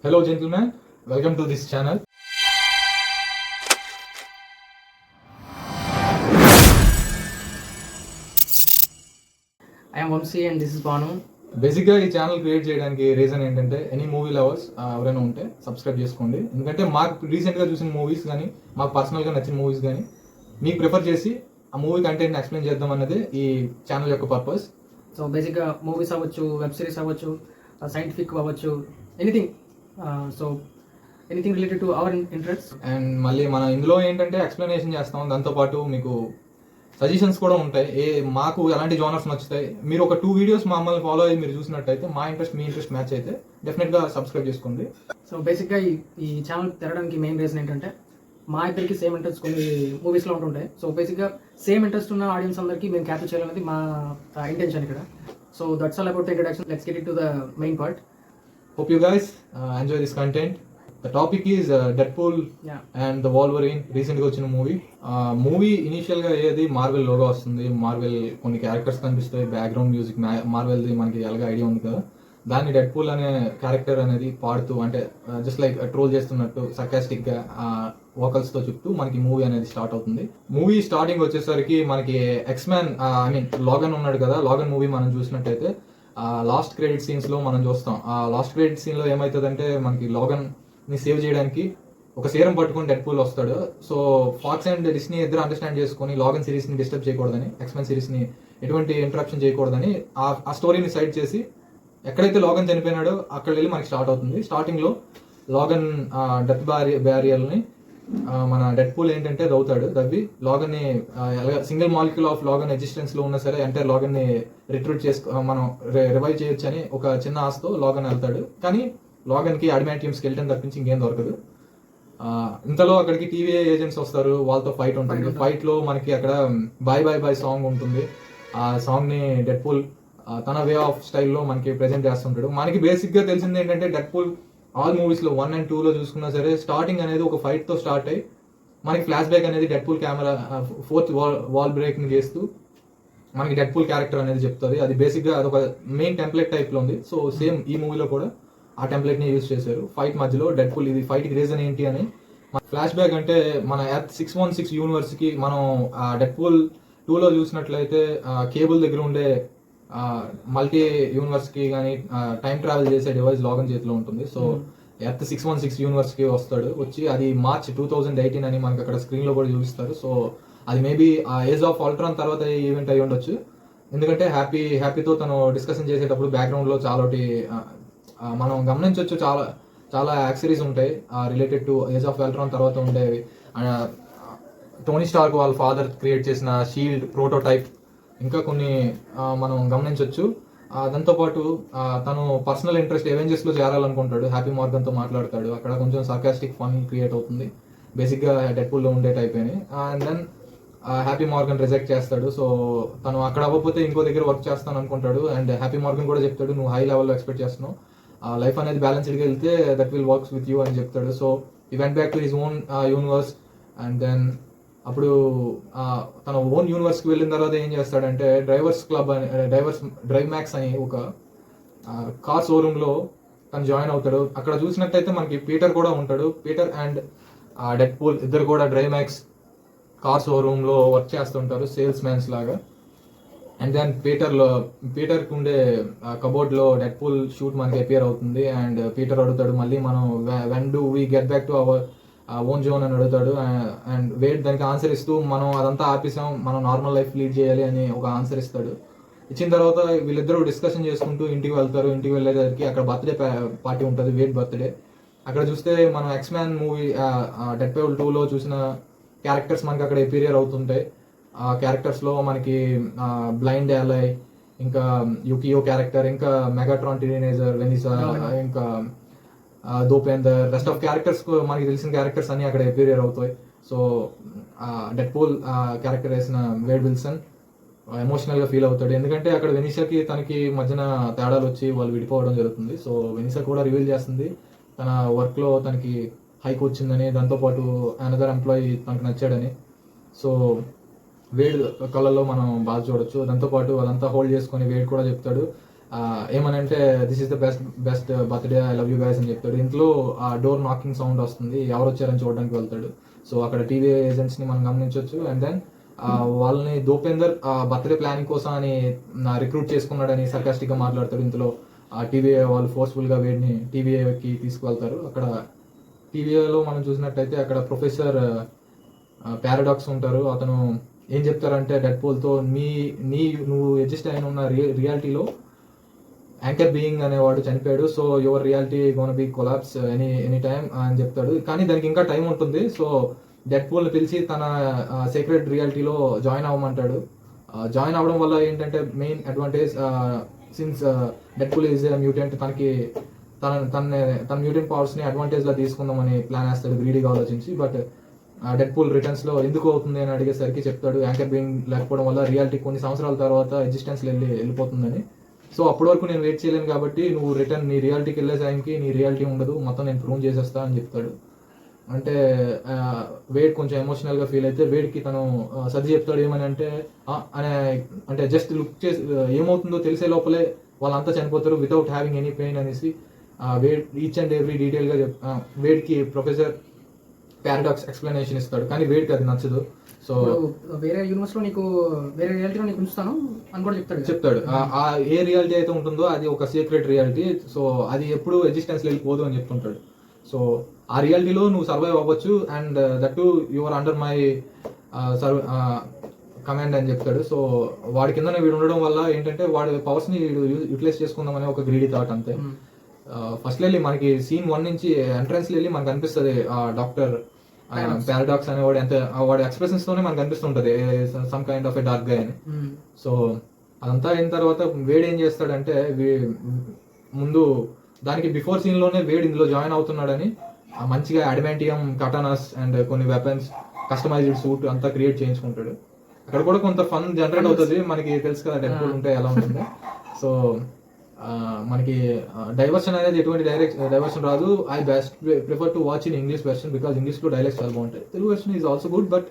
Hello, gentlemen. Welcome to this channel. I am Vamsi and this is Banu. బేసిక్గా ఈ channel create చేయడానికి reason ఏంటంటే any movie lovers ఎవరైనా ఉంటే subscribe చేసుకోండి. ఎందుకంటే మాకు రీసెంట్గా చూసిన మూవీస్ కానీ మాకు పర్సనల్గా నచ్చిన మూవీస్ కానీ మీకు ప్రిఫర్ చేసి ఆ మూవీ కంటెంట్ని ఎక్స్ప్లెయిన్ చేద్దాం అన్నది ఈ ఛానల్ యొక్క పర్పస్. సో బేసిక్గా మూవీస్ అవ్వచ్చు, వెబ్ సిరీస్ అవ్వచ్చు, సైంటిఫిక్ అవ్వచ్చు, anything. So anything related to our interest. And మళ్ళీ మనం ఇందులో ఏంటంటే ఎక్స్ప్లెనేషన్ చేస్తాం, దాంతోపాటు మీకు సజెషన్స్ కూడా ఉంటాయి. మాకు ఎలాంటి జోనర్స్ నచ్చుతాయి, మీరు ఒక 2 వీడియోస్ మమ్మల్ని ఫాలో అయ్యి మీరు చూసినట్టయితే మా ఇంట్రెస్ట్ మీ ఇంట్రెస్ట్ మ్యాచ్ అయితే డెఫినెట్గా సబ్స్క్రైబ్ చేసుకోండి. సో బేసిక్గా ఈ ఛానల్ తెరడానికి మెయిన్ రీజన్ ఏంటంటే మా ఇద్దరికి సేమ్ ఇంట్రెస్ట్ కొన్ని మూవీస్లో ఉంటుంటాయి. సో బేసిక్గా సేమ్ ఇంట్రెస్ట్ ఉన్న ఆడియన్స్ అందరికీ మేము క్యాప్చర్ చేయాలనేది మా ఇంటెన్షన్ ఇక్కడ. So that's all about the introduction. Let's get it to the main part. Hope you guys enjoy this content. The topic is Deadpool and the Wolverine. రీసెంట్గా వచ్చిన movie ఇనీషియల్గా ఏది మార్వెల్ లోగో వస్తుంది, Marvel కొన్ని characters కనిపిస్తాయి, background music మార్వెల్ది మనకి ఎలాగ idea ఉంది కదా. దాన్ని డెడ్పూల్ అనే క్యారెక్టర్ అనేది పాడుతూ అంటే జస్ట్ లైక్ ట్రోల్ చేస్తున్నట్టు సర్కాస్టిక్గా వోకల్స్తో చెప్తూ మనకి మూవీ అనేది స్టార్ట్ అవుతుంది. మూవీ స్టార్టింగ్ వచ్చేసరికి మనకి ఎక్స్మ్యాన్ లాగన్ ఉన్నాడు కదా, లాగన్ మూవీ మనం చూసినట్టయితే లాస్ట్ క్రెడిట్ సీన్స్ లో మనం చూస్తాం. ఆ లాస్ట్ క్రెడిట్ సీన్ లో ఏమవుతుందంటే మనకి లాగన్ ని సేవ్ చేయడానికి ఒక సీరం పట్టుకుని డెడ్పూల్ వస్తాడు. సో ఫాక్స్ అండ్ డిస్నీ ఇద్దరు అండర్స్టాండ్ చేసుకుని లాగన్ సిరీస్ ని డిస్టర్బ్ చేయకూడదని, ఎక్స్మెన్ సిరీస్ ని ఎటువంటి ఇంటరప్షన్ చేయకూడదని ఆ స్టోరీని సైడ్ చేసి ఎక్కడైతే లాగన్ చనిపోయినాడో అక్కడ వెళ్ళి మనకి స్టార్ట్ అవుతుంది. స్టార్టింగ్ లో లాగన్ డెత్ బ్యారియర్ ని మన డెడ్పూల్ ఏంటంటే దవ్వి లాగన్ ని single molecule of lagoon existence లో ఉన్నా సరే ఎంటైర్ లాగన్ ని రిట్రూట్ మనం రివైవ్ చేయొచ్చు అని ఒక చిన్న ఆశతో లాగన్ వెళ్తాడు. కానీ లాగన్ కి అడ్మాంటియం స్కెల్టన్ తప్పించి ఇంకేం దొరకదు. ఇంతలో అక్కడికి టీవీఏ ఏజెంట్స్ వస్తారు, వాళ్ళతో ఫైట్ ఉంటుంది. ఫైట్ లో మనకి అక్కడ బాయ్ బాయ్ బాయ్ సాంగ్ ఉంటుంది. ఆ సాంగ్ ని డెడ్పూల్ తన వే ఆఫ్ స్టైల్లో మనకి ప్రెజెంట్ చేస్తుంటాడు. మనకి బేసిక్ గా తెలిసింది ఏంటంటే డెడ్పూల్ ఆల్ మూవీస్ లో 1 and 2 లో చూసుకున్నా సరే స్టార్టింగ్ అనేది ఒక ఫైట్ తో స్టార్ట్ అయ్యి మనకి ఫ్లాష్ బ్యాక్ అనేది Deadpool camera 4th wall breaking చేస్తూ మనకి డెడ్పూల్ క్యారెక్టర్ అనేది చెప్తుంది. అది బేసిక్ గా అదొక మెయిన్ టెంప్లెట్ టైప్ లో ఉంది. సో సేమ్ ఈ మూవీలో కూడా ఆ టెంప్లెట్ ని యూజ్ చేశారు. ఫైట్ మధ్యలో డెడ్పూల్ ఇది ఫైట్ కి రీజన్ ఏంటి అని ఫ్లాష్ బ్యాక్ అంటే మన ఎర్త్ 616 యూనివర్స్ కి మనం డెడ్పూల్ 2 లో చూసినట్లయితే కేబుల్ దగ్గర ఉండే మల్టీ యూనివర్స్ కి కానీ టైం ట్రావెల్ చేసే డివైస్ లాగన్ చేతిలో ఉంటుంది. సో ఎర్త్ 616 యూనివర్స్ కి వచ్చి అది మార్చ్ 2018 అని మనకి అక్కడ స్క్రీన్ లో కూడా చూపిస్తారు. సో అది మేబీ ఆ ఏజ్ ఆఫ్ ఆల్ట్రాన్ తర్వాత ఈవెంట్ అయి ఉండొచ్చు. ఎందుకంటే హ్యాపీతో తను డిస్కషన్ చేసేటప్పుడు బ్యాక్గ్రౌండ్ లో చాలా మనం గమనించవచ్చు, చాలా చాలా యాక్సరీస్ ఉంటాయి related to age of Ultron తర్వాత ఉండేవి. టోనీ స్టార్క్ వాళ్ళ ఫాదర్ క్రియేట్ చేసిన షీల్డ్ ప్రోటోటైప్ ఇంకా కొన్ని మనం గమనించవచ్చు. దాంతోపాటు తను పర్సనల్ ఇంట్రెస్ట్ ఎవెంజర్స్ లో చేరాలనుకుంటాడు, హ్యాపీ మార్గన్ తో మాట్లాడతాడు. అక్కడ కొంచెం సర్కాస్టిక్ ఫన్ క్రియేట్ అవుతుంది, బేసిక్ గా డెడ్పూల్ లో ఉండే టైప్ అని. And then happy Morgan reject చేస్తాడు. సో తను అక్కడ అవ్వకపోతే ఇంకో దగ్గర వర్క్ చేస్తాను అనుకుంటాడు. అండ్ హ్యాపీ మార్గన్ కూడా చెప్తాడు, నువ్వు హై లెవెల్లో ఎక్స్పెక్ట్ చేస్తున్నావు, లైఫ్ అనేది బ్యాలెన్స్డ్గా వెళ్తే that will works with you అని చెప్తాడు. సో ఈ went back to his own universe. And then అప్పుడు తన ఓన్ యూనివర్స్ కి వెళ్ళిన తర్వాత ఏం చేస్తాడంటే డ్రైవ్ మ్యాక్స్ అని ఒక కార్ షోరూమ్ లో తను జాయిన్ అవుతాడు. అక్కడ చూసినట్టయితే మనకి పీటర్ కూడా ఉంటాడు. పీటర్ అండ్ డెడ్పూల్ ఇద్దరు కూడా డ్రైవ్ మ్యాక్స్ కార్ షోరూమ్ లో వర్క్ చేస్తుంటారు, సేల్స్ మ్యాన్స్ లాగా. అండ్ దెన్ పీటర్ కి ఉండే కబోర్డ్ లో డెడ్పూల్ షూట్ మనకి అపియర్ అవుతుంది. అండ్ పీటర్ అడుగుతాడు, మళ్ళీ మనం when do we get back to our own zone అని అడుగుతాడు. అండ్ వేట్ దానికి ఆన్సర్ ఇస్తూ మనం అదంతా ఆపేసాం, మనం నార్మల్ లైఫ్ లీడ్ చేయాలి అని ఒక ఆన్సర్ ఇస్తాడు. ఇచ్చిన తర్వాత వీళ్ళిద్దరూ డిస్కషన్ చేసుకుంటూ ఇంటికి వెళ్తారు. ఇంటికి వెళ్ళేసరికి అక్కడ బర్త్డే పార్టీ ఉంటుంది, వేట్ బర్త్డే. అక్కడ చూస్తే మనం ఎక్స్మ్యాన్ మూవీ డెడ్పూల్ 2 లో చూసిన క్యారెక్టర్స్ మనకి అక్కడ ఎపీరియర్ అవుతుంటాయి. ఆ క్యారెక్టర్స్ లో మనకి బ్లైండ్ యాలై, ఇంకా యుకియో క్యారెక్టర్, ఇంకా మెగాట్రాన్ టీనేజర్ వెనిసా, ఇంకా దోపేందర్, రెస్ట్ ఆఫ్ క్యారెక్టర్స్ మనకి తెలిసిన క్యారెక్టర్స్ అన్ని అక్కడ ఎపీరియర్ అవుతాయి. సో డెడ్పూల్ క్యారెక్టర్ వేసిన వేడ్ విల్సన్ ఎమోషనల్ గా ఫీల్ అవుతాడు. ఎందుకంటే అక్కడ వెనిసాకి తనకి మధ్యన తేడాలు వచ్చి వాళ్ళు విడిపోవడం జరుగుతుంది. సో వెనిసా కూడా రివీల్ చేస్తుంది తన వర్క్ లో తనకి హైక్ వచ్చిందని, దాంతోపాటు అనదర్ ఎంప్లాయీ తనకు నచ్చాడని. సో వేడ్ కళ్ళల్లో మనం బాగా చూడొచ్చు. దాంతోపాటు అదంతా హోల్డ్ చేసుకొని వేడ్ కూడా చెప్తాడు, ఏమనంటే this is the best birthday I love you guys అని చెప్తాడు. ఇంట్లో ఆ డోర్ నాకింగ్ సౌండ్ వస్తుంది, ఎవరు వచ్చారని చూడడానికి వెళ్తాడు. సో అక్కడ టీవీ ఏజెంట్స్ని మనం గమనించవచ్చు. అండ్ దెన్ వాళ్ళని దూపేందర్ బర్త్డే ప్లానింగ్ కోసం అని రిక్రూట్ చేసుకున్నాడని సర్కాస్టిక్గా మాట్లాడతాడు. ఇందులో టీవీఏ వాళ్ళు ఫోర్స్ఫుల్గా వేడిని టీవీఏకి తీసుకువెళ్తారు. అక్కడ టీవీఏలో మనం చూసినట్టయితే అక్కడ ప్రొఫెసర్ పారాడాక్స్ ఉంటారు. అతను ఏం చెప్తారంటే డెడ్పూల్తో నువ్వు ఎగ్జిస్ట్ అయిన ఉన్న రియాలిటీలో యాంకర్ బీయింగ్ అనేవాడు చనిపోయాడు, so your reality gonna be collapse any time అని చెప్తాడు. కానీ దానికి ఇంకా టైం ఉంటుంది. సో డెడ్పూల్ని పిలిచి తన సీక్రెట్ రియాలిటీలో జాయిన్ అవ్వమంటాడు. జాయిన్ అవ్వడం వల్ల ఏంటంటే main advantage, since Deadpool is a mutant, తనకి తన మ్యూటెంట్ పవర్స్ని అడ్వాంటేజ్లో తీసుకుందామని ప్లాన్ వేస్తాడు గ్రీడీగా ఆలోచించి. బట్ డెడ్పూల్ రిటర్న్స్లో ఎందుకు అవుతుంది అని అడిగేసరికి చెప్తాడు యాంకర్ బీయింగ్ లేకపోవడం వల్ల రియాలిటీ కొన్ని సంవత్సరాల తర్వాత ఎగ్జిస్టెన్స్లో వెళ్ళిపోతుందని. సో అప్పటి వరకు నేను వెయిట్ చేయలేను కాబట్టి నువ్వు రిటర్న్ నీ రియాలిటీకి వెళ్ళే టైంకి నీ రియాలిటీ ఉండదు, మొత్తం నేను ప్రూవ్ చేసేస్తా అని చెప్తాడు. అంటే వేడ్ కొంచెం ఎమోషనల్గా ఫీల్ అయితే వేడ్కి తను సర్ది చెప్తాడు. ఏమని అంటే జస్ట్ లుక్ చేసి ఏమవుతుందో తెలిసే లోపలే వాళ్ళంతా చనిపోతారు వితౌట్ హ్యావింగ్ ఎనీ పెయిన్ అనేసి వేడ్ ఈచ్ అండ్ ఎవ్రీ డీటెయిల్గా వేడ్కి ప్రొఫెసర్ పారాడాక్స్ ఎక్స్ప్లెనేషన్ ఇస్తాడు. కానీ వేడ్కి అది నచ్చదు. సో వేరే యూనివర్స్ లో నీకు వేరే రియాలిటీలో నీకు ఉంచుతాను అని కూడా చెప్తాడు. ఆ ఏ రియాలిటీ అయితే ఉంటుందో అది ఒక సీక్రెట్ రియాలిటీ, సో అది ఎప్పుడు ఎగ్జిస్టెన్స్ వెళ్ళిపోదు అని చెప్తుంటాడు. సో ఆ రియాలిటీలో నువ్వు సర్వైవ్ అవ్వచ్చు and that to your under my command అని చెప్తాడు. సో వాడి కింద వీడు ఉండడం వల్ల ఏంటంటే వాడి పవర్స్ ని యూటిలైజ్ చేసుకుందామనే ఒక గ్రీడీ థాట్ అంతే. ఫస్ట్ వెళ్ళి మనకి సీన్ 1 నుంచి ఎంట్రన్స్ వెళ్ళి మనకు అనిపిస్తుంది డాక్టర్ పారాడాక్స్ అనేవాడు ఎంత వాడి ఎక్స్ప్రెషన్స్ తోనే మనకు అనిపిస్తుంటది some kind of a dark గా అని. సో అదంతా అయిన తర్వాత వేడ్ ఏం చేస్తాడంటే ముందు దానికి బిఫోర్ సీన్ లోనే వేడ్ ఇందులో జాయిన్ అవుతున్నాడని మంచిగా అడ్వాంటియం కటానాస్ అండ్ కొన్ని వెపన్స్ కస్టమైజ్డ్ సూట్ అంతా క్రియేట్ చేయించుకుంటాడు. అక్కడ కూడా కొంత ఫన్ జనరేట్ అవుతుంది, మనకి తెలుసు కదా డెడ్పూల్ ఉంటే ఎలా ఉంటుంది. సో మనకి డైవర్షన్ అనేది ఎటువంటి డైవర్షన్ రాదు. I best prefer to watch in English version because English లో డైలాగ్స్ చాలా బాగుంటాయి. Telugu version is also good but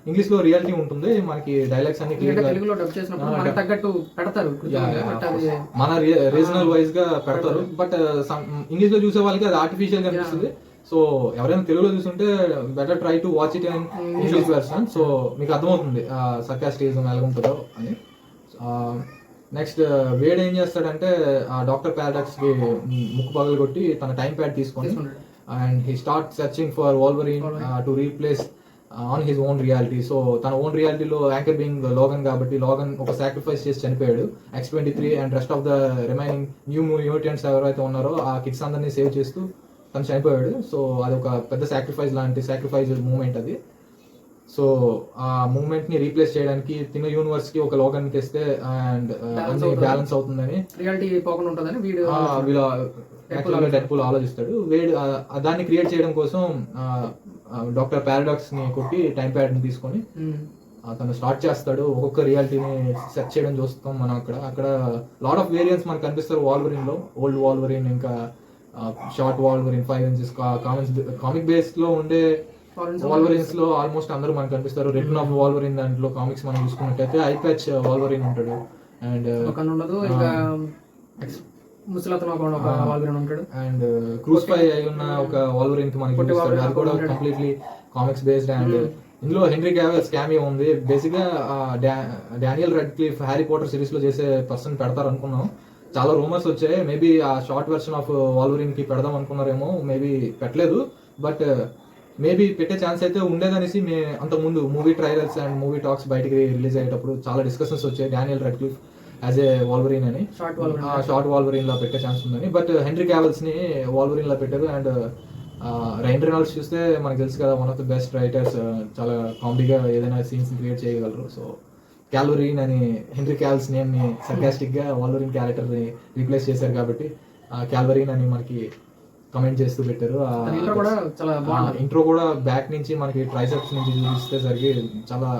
English లో రియాలిటీ ఉంటుంది, మనకి డైలాగ్స్ అన్ని మన రీజనల్ వైజ్ గా పెడతారు. బట్ ఇంగ్లీష్ లో చూసే వాళ్ళకి అది ఆర్టిఫిషియల్ గా అనిపిస్తుంది. సో ఎవరైనా తెలుగులో చూస్తుంటే better try to watch it in English version. So మీకు అర్థమవుతుంది సర్కాస్టిజం ఎలా ఉంటుందో అని. నెక్స్ట్ వేడ్ ఏం చేస్తాడంటే డాక్టర్ పారాడాక్స్ కి ముక్కు పగలు కొట్టి తన టైం ప్యాడ్ తీసుకొని and he start searching for Wolverine to replace on his own reality. So తన ఓన్ రియాలిటీలో యాంకర్ బీయింగ్ లోగన్ కాబట్టి లోగన్ ఒక సాక్రిఫైస్ చేసి చనిపోయాడు. X-23 and rest of the remaining new mutants ఎవరైతే ఉన్నారో ఆ కిడ్స్ అందరినీ సేవ్ చేస్తూ తను చనిపోయాడు. సో అది ఒక పెద్ద సాక్రిఫైస్ మూమెంట్ అది. సో ఆ మూమెంట్ ని రీప్లేస్ చేయడానికి తిన యూనివర్స్ కి ఒక లోగన్ తెస్తే అండ్ అన్ని బ్యాలెన్స్ అవుతుందని డెడ్పూల్ ఆలోచిస్తాడు. వేడ్ దాన్ని క్రియేట్ చేయడం కోసం డాక్టర్ పారాడాక్స్ ని కొట్టి టైం ప్యాడ్ ని తీసుకొని తను స్టార్ట్ చేస్తాడు. ఒక్కొక్క రియాలిటీని సెర్చ్ చేయడం చూస్తాం మనం. అక్కడ లాట్ ఆఫ్ వేరియంట్స్ మనకు కనిపిస్తారు వాల్వరిన్ లో. ఓల్డ్ వాల్వరిన్, ఇంకా short Wolverine, 5 inches comic base లో ఉండే వాల్వరిన్స్ లో ఆల్మోస్ట్ అందరూ మనకు కనిపిస్తారు. రిటర్న్ ఆఫ్ వాల్వరిన్ దాంట్లో కామిక్స్ మనం చూసుకున్నట్టయితే ఐ ప్యాచ్ వాల్వరిన్ ఉంటాడు అండ్ అండ్ క్రూస్ఫై అయి ఉన్న ఒక వాల్వరిన్ కి మనకి చూపిస్తాడు. అది కూడా కంప్లీట్లీ కామిక్స్ బేస్డ్. అండ్ ఇందులో హెన్రీ క్యావిల్ క్యామియో ఉంది. బేసిక్ గా Daniel Radcliffe Harry Potter series లో చేసే పర్సన్ పెడతారు అనుకున్నాం. చాలా రూమర్స్ వచ్చాయి, మేబీ ఆ షార్ట్ వెర్షన్ ఆఫ్ వాల్వరిన్ కి పెడదాం అనుకున్నారేమో, మేబీ పెట్టలేదు. బట్ మేబీ పెట్టే ఛాన్స్ అయితే ఉండేదనేసి అంతకుముందు movie trailers and movie talks బయటికి రిలీజ్ అయ్యేటప్పుడు చాలా డిస్కషన్స్ వచ్చాయి Daniel Radcliffe as a Wolverine అని, షార్ట్ వాల్వరిన్ లా పెట్టే ఛాన్స్ ఉందని. బట్ హెన్రీ క్యావిల్స్ ని వాల్వరిన్ లా పెట్టారు. అండ్ రైన్ రెనాల్డ్స్ చూస్తే మనకు తెలుసు కదా, one of the best writers, చాలా కామెడీగా ఏదైనా సీన్స్ క్రియేట్ చేయగలరు. సో క్యాల్వరిన్ అని హెన్రీ క్యావిల్స్ నేమ్ ని సర్కాస్టిక్ గా వాల్వరిన్ క్యారెక్టర్ ని రీప్లేస్ చేశారు కాబట్టి క్యాల్వరిన్ అని మనకి కమెంట్ చేస్తూ పెట్టారు. ఇంట్రో కూడా బ్యాక్ నుంచి మనకి ట్రైసెప్స్ నుంచి చూపిస్తే సరికి చాలా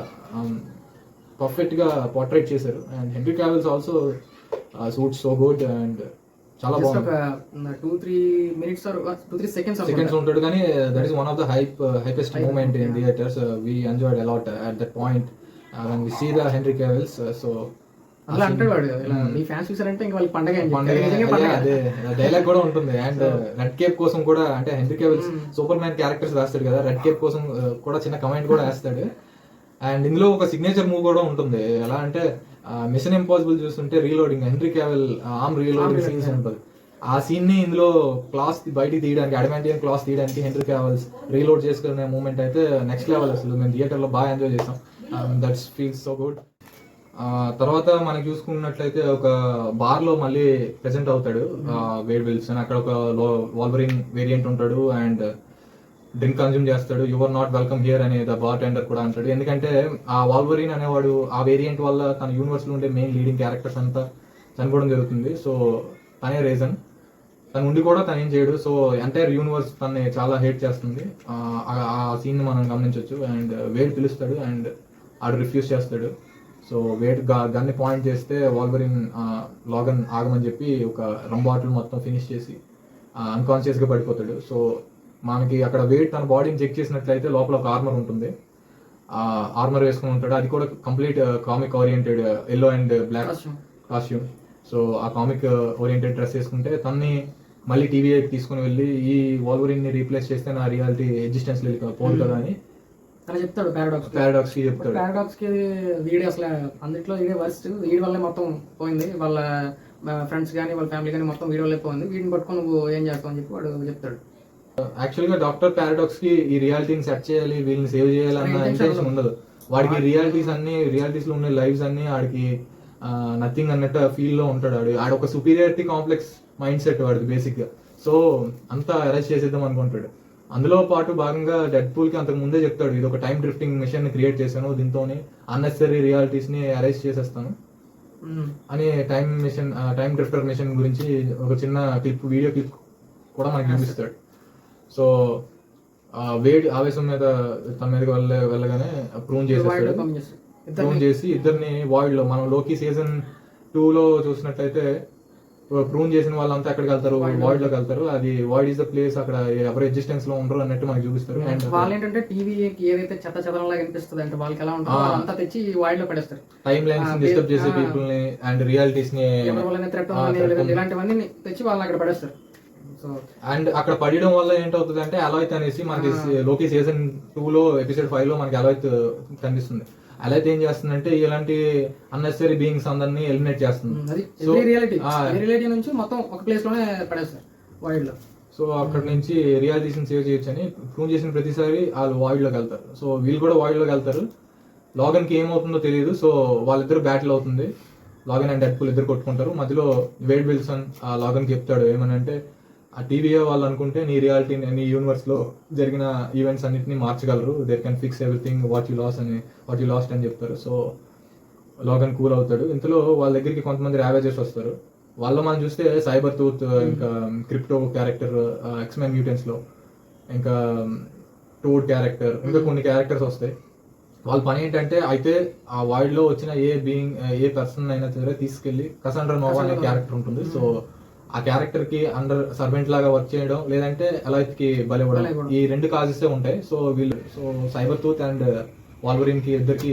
పర్ఫెక్ట్ గా పోర్ట్రేట్ చేశారు. And Henry Cavill's also suit so good and చాలా బాగుంది. 2-3 seconds ఉంటాడు, కానీ that is one of the hypest moment in theatres. We enjoyed a lot at that point when we see the Henry Cavills. So అలా అంటాడు వాడు, ఇలా మీ fans చూసారంటే ఇంకా వాళ్ళకి పండగ అని పండగ చెప్పి. నిజంగా పండగ. అదే డైలాగ్ కూడా ఉంటుంది. అండ్ రెడ్ కేప్ కోసం కూడా, అంటే హెన్రీ కేవిల్ సూపర్ మ్యాన్ క్యారెక్టర్స్ రాస్తాడు కదా, రెడ్ కేప్ కోసం కూడా చిన్న కమెంట్ కూడా వేస్తాడు. అండ్ ఇందులో ఒక సిగ్నేచర్ మూవ్ కూడా ఉంటుంది. ఎలా అంటే మిషన్ ఇంపాసిబుల్ చూస్తుంటే reloading, Henry Cavill arm reloading scenes ఉంటుంది. ఆ సీన్ ని ఇందులో క్లాస్ బయటికి తీయడానికి, అడమాంటియన్ క్లాస్ తీయడానికి హెన్రీ కేవిల్స్ రీలోడ్ చేసుకునే మూమెంట్ అయితే నెక్స్ట్ లెవెల్. అసలు మేము థియేటర్ లో బాగా ఎంజాయ్ చేసాం. That's feels so good. తర్వాత మనకి చూసుకున్నట్లయితే ఒక బార్ లో మళ్ళీ ప్రెసెంట్ అవుతాడు వేడ్ విల్సన్. అక్కడ ఒక వాల్వరిన్ వేరియంట్ ఉంటాడు అండ్ డ్రింక్ కన్జ్యూమ్ చేస్తాడు. యువర్ నాట్ వెల్కమ్ హియర్ అనే ద బార్ టెండర్ కూడా అంటాడు. ఎందుకంటే ఆ వాల్వరిన్ అనేవాడు ఆ వేరియంట్ వల్ల తన యూనివర్స్ లో ఉండే మెయిన్ లీడింగ్ క్యారెక్టర్స్ అంతా చనిపోవడం జరుగుతుంది. సో తనే రీజన్. తను ఉండి కూడా తను ఏం చేయడు. సో ఎంటైర్ యూనివర్స్ తనని చాలా హేట్ చేస్తుంది. ఆ సీన్ మనం గమనించవచ్చు. అండ్ వేడ్ పిలుస్తాడు అండ్ ఆడు రిఫ్యూజ్ చేస్తాడు. సో వేడ్ గన్ని పాయింట్ చేస్తే వాల్వరిన్ లాగన్ ఆగమని చెప్పి ఒక రమ్ బాటిల్ మొత్తం ఫినిష్ చేసి అన్కాన్షియస్ గా పడిపోతాడు. సో మనకి అక్కడ వేడ్ తన బాడీని చెక్ చేసినట్లయితే లోపల ఒక ఆర్మర్ ఉంటుంది. ఆర్మర్ వేసుకుని ఉంటాడు. అది కూడా complete comic oriented yellow and black costume. So ఆ కామిక్ ఓరియంటెడ్ డ్రెస్ వేసుకుంటే తన్ని మళ్ళీ టీవీకి తీసుకుని వెళ్ళి ఈ వాల్వరిన్ ని రీప్లేస్ చేస్తే నా రియాలిటీ ఎగ్జిస్టెన్స్ పోదు కదా అని అలా చెప్తాడు. పారాడాక్స్ కి చెప్తాడు. పారాడాక్స్ కి వీడి అసలు అందులో వీడే వర్స్ట్. వీడి వల్లే మొత్తం పోయింది. వాళ్ళ ఫ్రెండ్స్ కానీ వాళ్ళ ఫ్యామిలీ కానీ మొత్తం వీడి వల్లే పోయింది. వీడిని పట్టుకొని నువ్వు ఏం చేస్తావు అని చెప్పి వాడు చెప్తాడు. యాక్చువల్ గా డాక్టర్ పారాడాక్స్ కి ఈ రియాలిటీని సెట్ చేయాలి, వీళ్ళని సేవ్ చేయాలి అన్న ఇంటెన్షన్ ఉండదు. వాడికి రియాలిటీస్ లో ఉన్న లైవ్స్ అన్ని ఆడికి నథింగ్ అన్నట్టు ఫీల్ లో ఉంటాడు. ఆడు ఒక సుపీరియారిటీ కాంప్లెక్స్ మైండ్ సెట్ వాడికి బేసిక్ గా. సో అంతా అరెస్ట్ చేసేద్దాం అనుకుంటాడు. అందులో పాటు భాగంగా డెడ్ పూల్ కి అంతకు ముందే చెప్తాడు, ఇది ఒక టైం డ్రిఫ్టింగ్ మిషన్ ని క్రియేట్ చేశాను, దీంతో అన్నెసరీ రియాలిటీస్ ని అరెస్ట్ చేసేస్తాను అని టైం డ్రిఫ్టర్ మిషన్ గురించి ఒక చిన్న వీడియో క్లిప్ కూడా మనకి చూపిస్తాడు. సో వేడి ఆవేశం మీద తన మీదకి వెళ్ళగానే ప్రూన్ చేసి ఇద్దరిని వాయిడ్ లో, మనం లోకి సీజన్ 2 లో చూసినట్లయితే ప్రూన్ చేసిన వాళ్ళంతా ఎక్కడికి వెళ్తారు, వాయిడ్ లోకి వెళ్తారు. అది వాయిడ్ ఇస్ ద ప్లేస్, అక్కడ ఎవరు ఎగ్జిస్టెన్స్ లో ఉండరు అన్నట్టు మనకి చూపిస్తారు. అండ్ వాళ్ళు ఏంటంటే టీవీకి ఏదైతే చెత్తలా కనిపిస్తుంది అంటే వాళ్ళకి ఎలా ఉంటుందో అంతా తెచ్చి వాయిడ్ లో పడేస్తారు. టైం లైన్స్ డిస్టర్బ్ చేసే పీపుల్ ని అండ్ రియాలిటీస్ ని ఇలాంటివన్నీ తెచ్చి వాళ్ళని అక్కడ పడేస్తారు. సో అండ్ అక్కడ పడడం వల్ల ఏంటవుతుంది అంటే అలైత్ అనేసి మనకి లోకి సీజన్ 2 లో ఎపిసోడ్ 5 లో మనకి అలైత్ కనిపిస్తుంది. అలైత్ ఏం చేస్తుందంటే ఇలాంటి అన్నెసరీ బీయింగ్స్ అందరినీ ఎలిమినేట్ చేస్తుంది. రియాలిటీ నుంచి మొత్తం ఒక ప్లేస్ లోనే పడేస్తారు వాయిడ్ లో. సో అక్కడ నుంచి రియాలిటీస్ సేవ్ చేయొచ్చు అని ప్రూవ్ చేసిన ప్రతిసారి వాళ్ళు వాయిడ్ లోకి వెళ్తారు. సో వీళ్ళు కూడా వాయిడ్ లోకి వెళ్తారు. లాగన్ కి ఏమవుతుందో తెలియదు. సో వాళ్ళిద్దరు బ్యాటిల్ అవుతుంది. లాగన్ అండ్ డెడ్పూల్ ఇద్దరు కొట్టుకుంటారు. మధ్యలో వేడ్ విల్సన్ ఆ లాగన్ కి చెప్తాడు ఏమనంటే, ఆ టీవీఏ వాళ్ళు అనుకుంటే నీ రియాలిటీ నీ యూనివర్స్ లో జరిగిన ఈవెంట్స్ అన్నిటిని మార్చగలరు, there can fix everything what you lost అని చెప్తారు. సో లాగన్ కూల్ అవుతాడు. ఇంతలో వాళ్ళ దగ్గరికి కొంతమంది ర్యావేజర్స్ వస్తారు. వాళ్ళ మనం చూస్తే సైబర్ టూత్, ఇంకా క్రిప్టో క్యారెక్టర్ ఎక్స్మెన్ మ్యూటెంట్స్ లో, ఇంకా టోడ్ క్యారెక్టర్, ఇంకా కొన్ని క్యారెక్టర్స్ వస్తాయి. వాళ్ళ పని ఏంటంటే, అయితే ఆ వాయిడ్ లో వచ్చిన ఏ పర్సన్ అయినా సరే తీసుకెళ్లి కసాండ్రా నోవా అనే క్యారెక్టర్ ఉంటుంది. సో ఆ క్యారెక్టర్ కి అండర్ సర్వెంట్ లాగా వర్క్ చేయడం, లేదంటే అలైత్ కి బలివ్వడం, ఈ 2 కాజెస్ ఉంటాయి. So cyber tooth and Wolverine కి ఇద్దరికి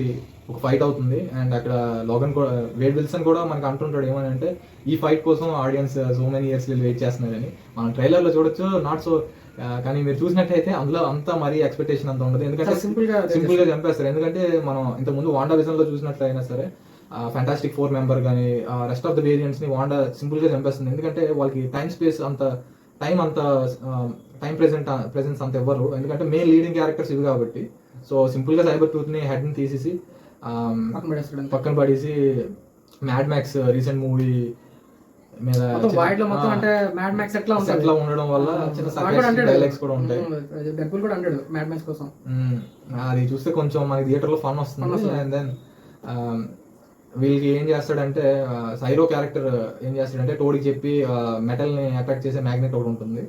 ఒక ఫైట్ అవుతుంది. అండ్ అక్కడ లాగన్ కూడా, వేడ్ విల్సన్ కూడా మనకి అంటుంటాడు ఏమని అంటే, ఈ ఫైట్ కోసం audience so many years wait చేస్తున్నారని. మనం ట్రైలర్ లో చూడొచ్చు, నాట్ సో, కానీ మీరు చూసినట్టయితే అందులో అంతా మరీ ఎక్స్పెక్టేషన్ అంత ఉండదు. ఎందుకంటే సింపుల్ గా చంపేస్తారు. ఎందుకంటే మనం ఇంత ముందు వాండా విజన్ లో చూసినట్లయినా సరే ఫ్యాంటాస్టిక్ 4 మెంబర్ కానీ రెస్ట్ ఆఫ్ ద వేరియంట్స్ ని వాండా సింపుల్ గా చంపేస్తుంది. ఎందుకంటే వాళ్ళకి టైం స్పేస్ అంత టైం ప్రెసెన్స్ అంత ఇవ్వరు. ఎందుకంటే మెయిన్ లీడింగ్ క్యారెక్టర్స్ ఇవి కాబట్టి. సో సింపుల్ గా సైబర్ టూత్ ని హెడ్ ని తీసేసి పక్కన పడేసి మ్యాడ్ మ్యాక్స్ రీసెంట్ మూవీ మీద ఎట్లా ఉండడం వల్ల చిన్న డైలాగ్స్ కూడా ఉంటాయి. అది చూస్తే కొంచెం మనకి థియేటర్ లో ఫన్ వస్తుంది. అండ్ దెన్ వీళ్ళకి ఏం చేస్తాడంటే, సైరో క్యారెక్టర్ ఏం చేస్తాడంటే టోడికి చెప్పి మెటల్ ని అట్రాక్ట్ చేసే మ్యాగ్నెట్ ఒకటి ఉంటుంది.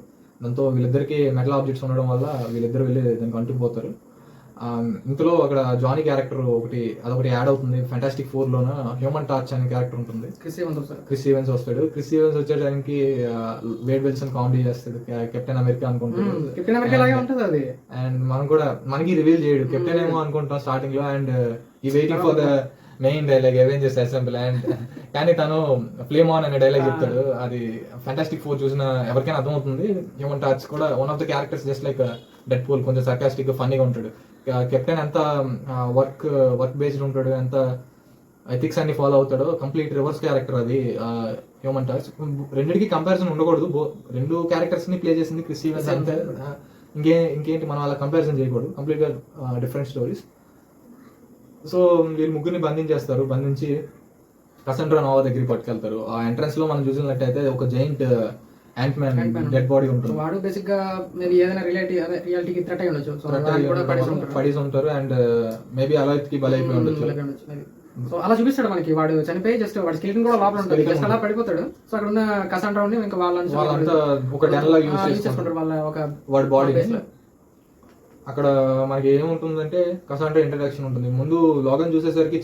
దాంతో వీళ్ళిద్దరికి మెటల్ ఆబ్జెక్ట్స్ ఉండడం వల్ల వీళ్ళిద్దరు వెళ్ళి దానికి అంటుకుపోతారు. ఇందులో అక్కడ జానీ క్యారెక్టర్ అదొకటి యాడ్ అవుతుంది. ఫ్యాంటాస్టిక్ 4 లోన హ్యూమన్ టార్చ్ అనే క్యారెక్టర్ ఉంటుంది. క్రిస్ ఈవెన్స్ వస్తాడు. క్రిస్ ఈవెన్స్ వచ్చేటానికి వేడ్ విల్సన్ కామెడీ చేస్తాడు, కెప్టెన్ అమెరికా అనుకుంటాడు. అండ్ మనకి రివీల్ చేయడు, కెప్టెన్ ఏమో అనుకుంటాం స్టార్టింగ్ లో. అండ్ ఈ waiting for the main dialogue Avengers assembly. And కానీ తను ఫ్లేమ్ ఆన్ అనే డైలాగ్ చెప్తాడు. అది ఫ్యాంటాస్టిక్ ఫోర్ చూసిన ఎవరికైనా అర్థమవుతుంది. హ్యూమన్ టార్చ్ కూడా one of the characters just like dead pool, కొంచెం సర్కాస్టిక్ ఫన్నీగా ఉంటాడు. కెప్టెన్ ఎంత వర్క్ బేస్డ్ ఉంటాడు, ఎంత ఎథిక్స్ అన్ని ఫాలో అవుతాడో, కంప్లీట్ రివర్స్ క్యారెక్టర్ అది హ్యూమన్ టార్చ్. రెండింటికి కంపారిజన్ ఉండకూడదు. రెండు క్యారెక్టర్స్ ని ప్లే చేసింది క్రిస్ ఈవెన్స్ అంతే. ఇంకేంటి మనం అలా కంపారిజన్ చేయకూడదు. కంప్లీట్ గా డిఫరెంట్ స్టోరీస్. సో వీళ్ళు ముగ్గురిని బంధించి కసండ్రా నోవా దగ్గరికి పట్టుకెళ్తారు. ఆ ఎంట్రన్స్ లో మనం చూసినట్టయితే ఒక giant ant man dead body ఉంటుంది. వాడు బేసిక్ గా మేబీ ఏదైనా రియాలిటీకి థ్రెట్ అయి ఉండొచ్చు. సో పడేసి ఉంటారు అండ్ మేబీ అలాయిత్ కి బలైపోయి ఉండొచ్చు. సో అలా చూపిస్తాడు మనకి. వాడు చనిపోయి జస్ట్ వాడి స్కెలిటన్ కూడా లోపల ఉంటుంది, జస్ట్ అలా పడిపోతాడు. సో అక్కడ ఉన్న కసాండ్రాని ఇంకా వాళ్ళంతా ఒక డెన్ లా యూజ్ చేసుకుంటారు వాళ్ళ ఒక వాడి బాడీ. అక్కడ మనకి ఏముంటుందంటే కసాండ్రా ఇంట్రడక్షన్ ఉంటుంది. ముందు లోగన్ చూసేసరికి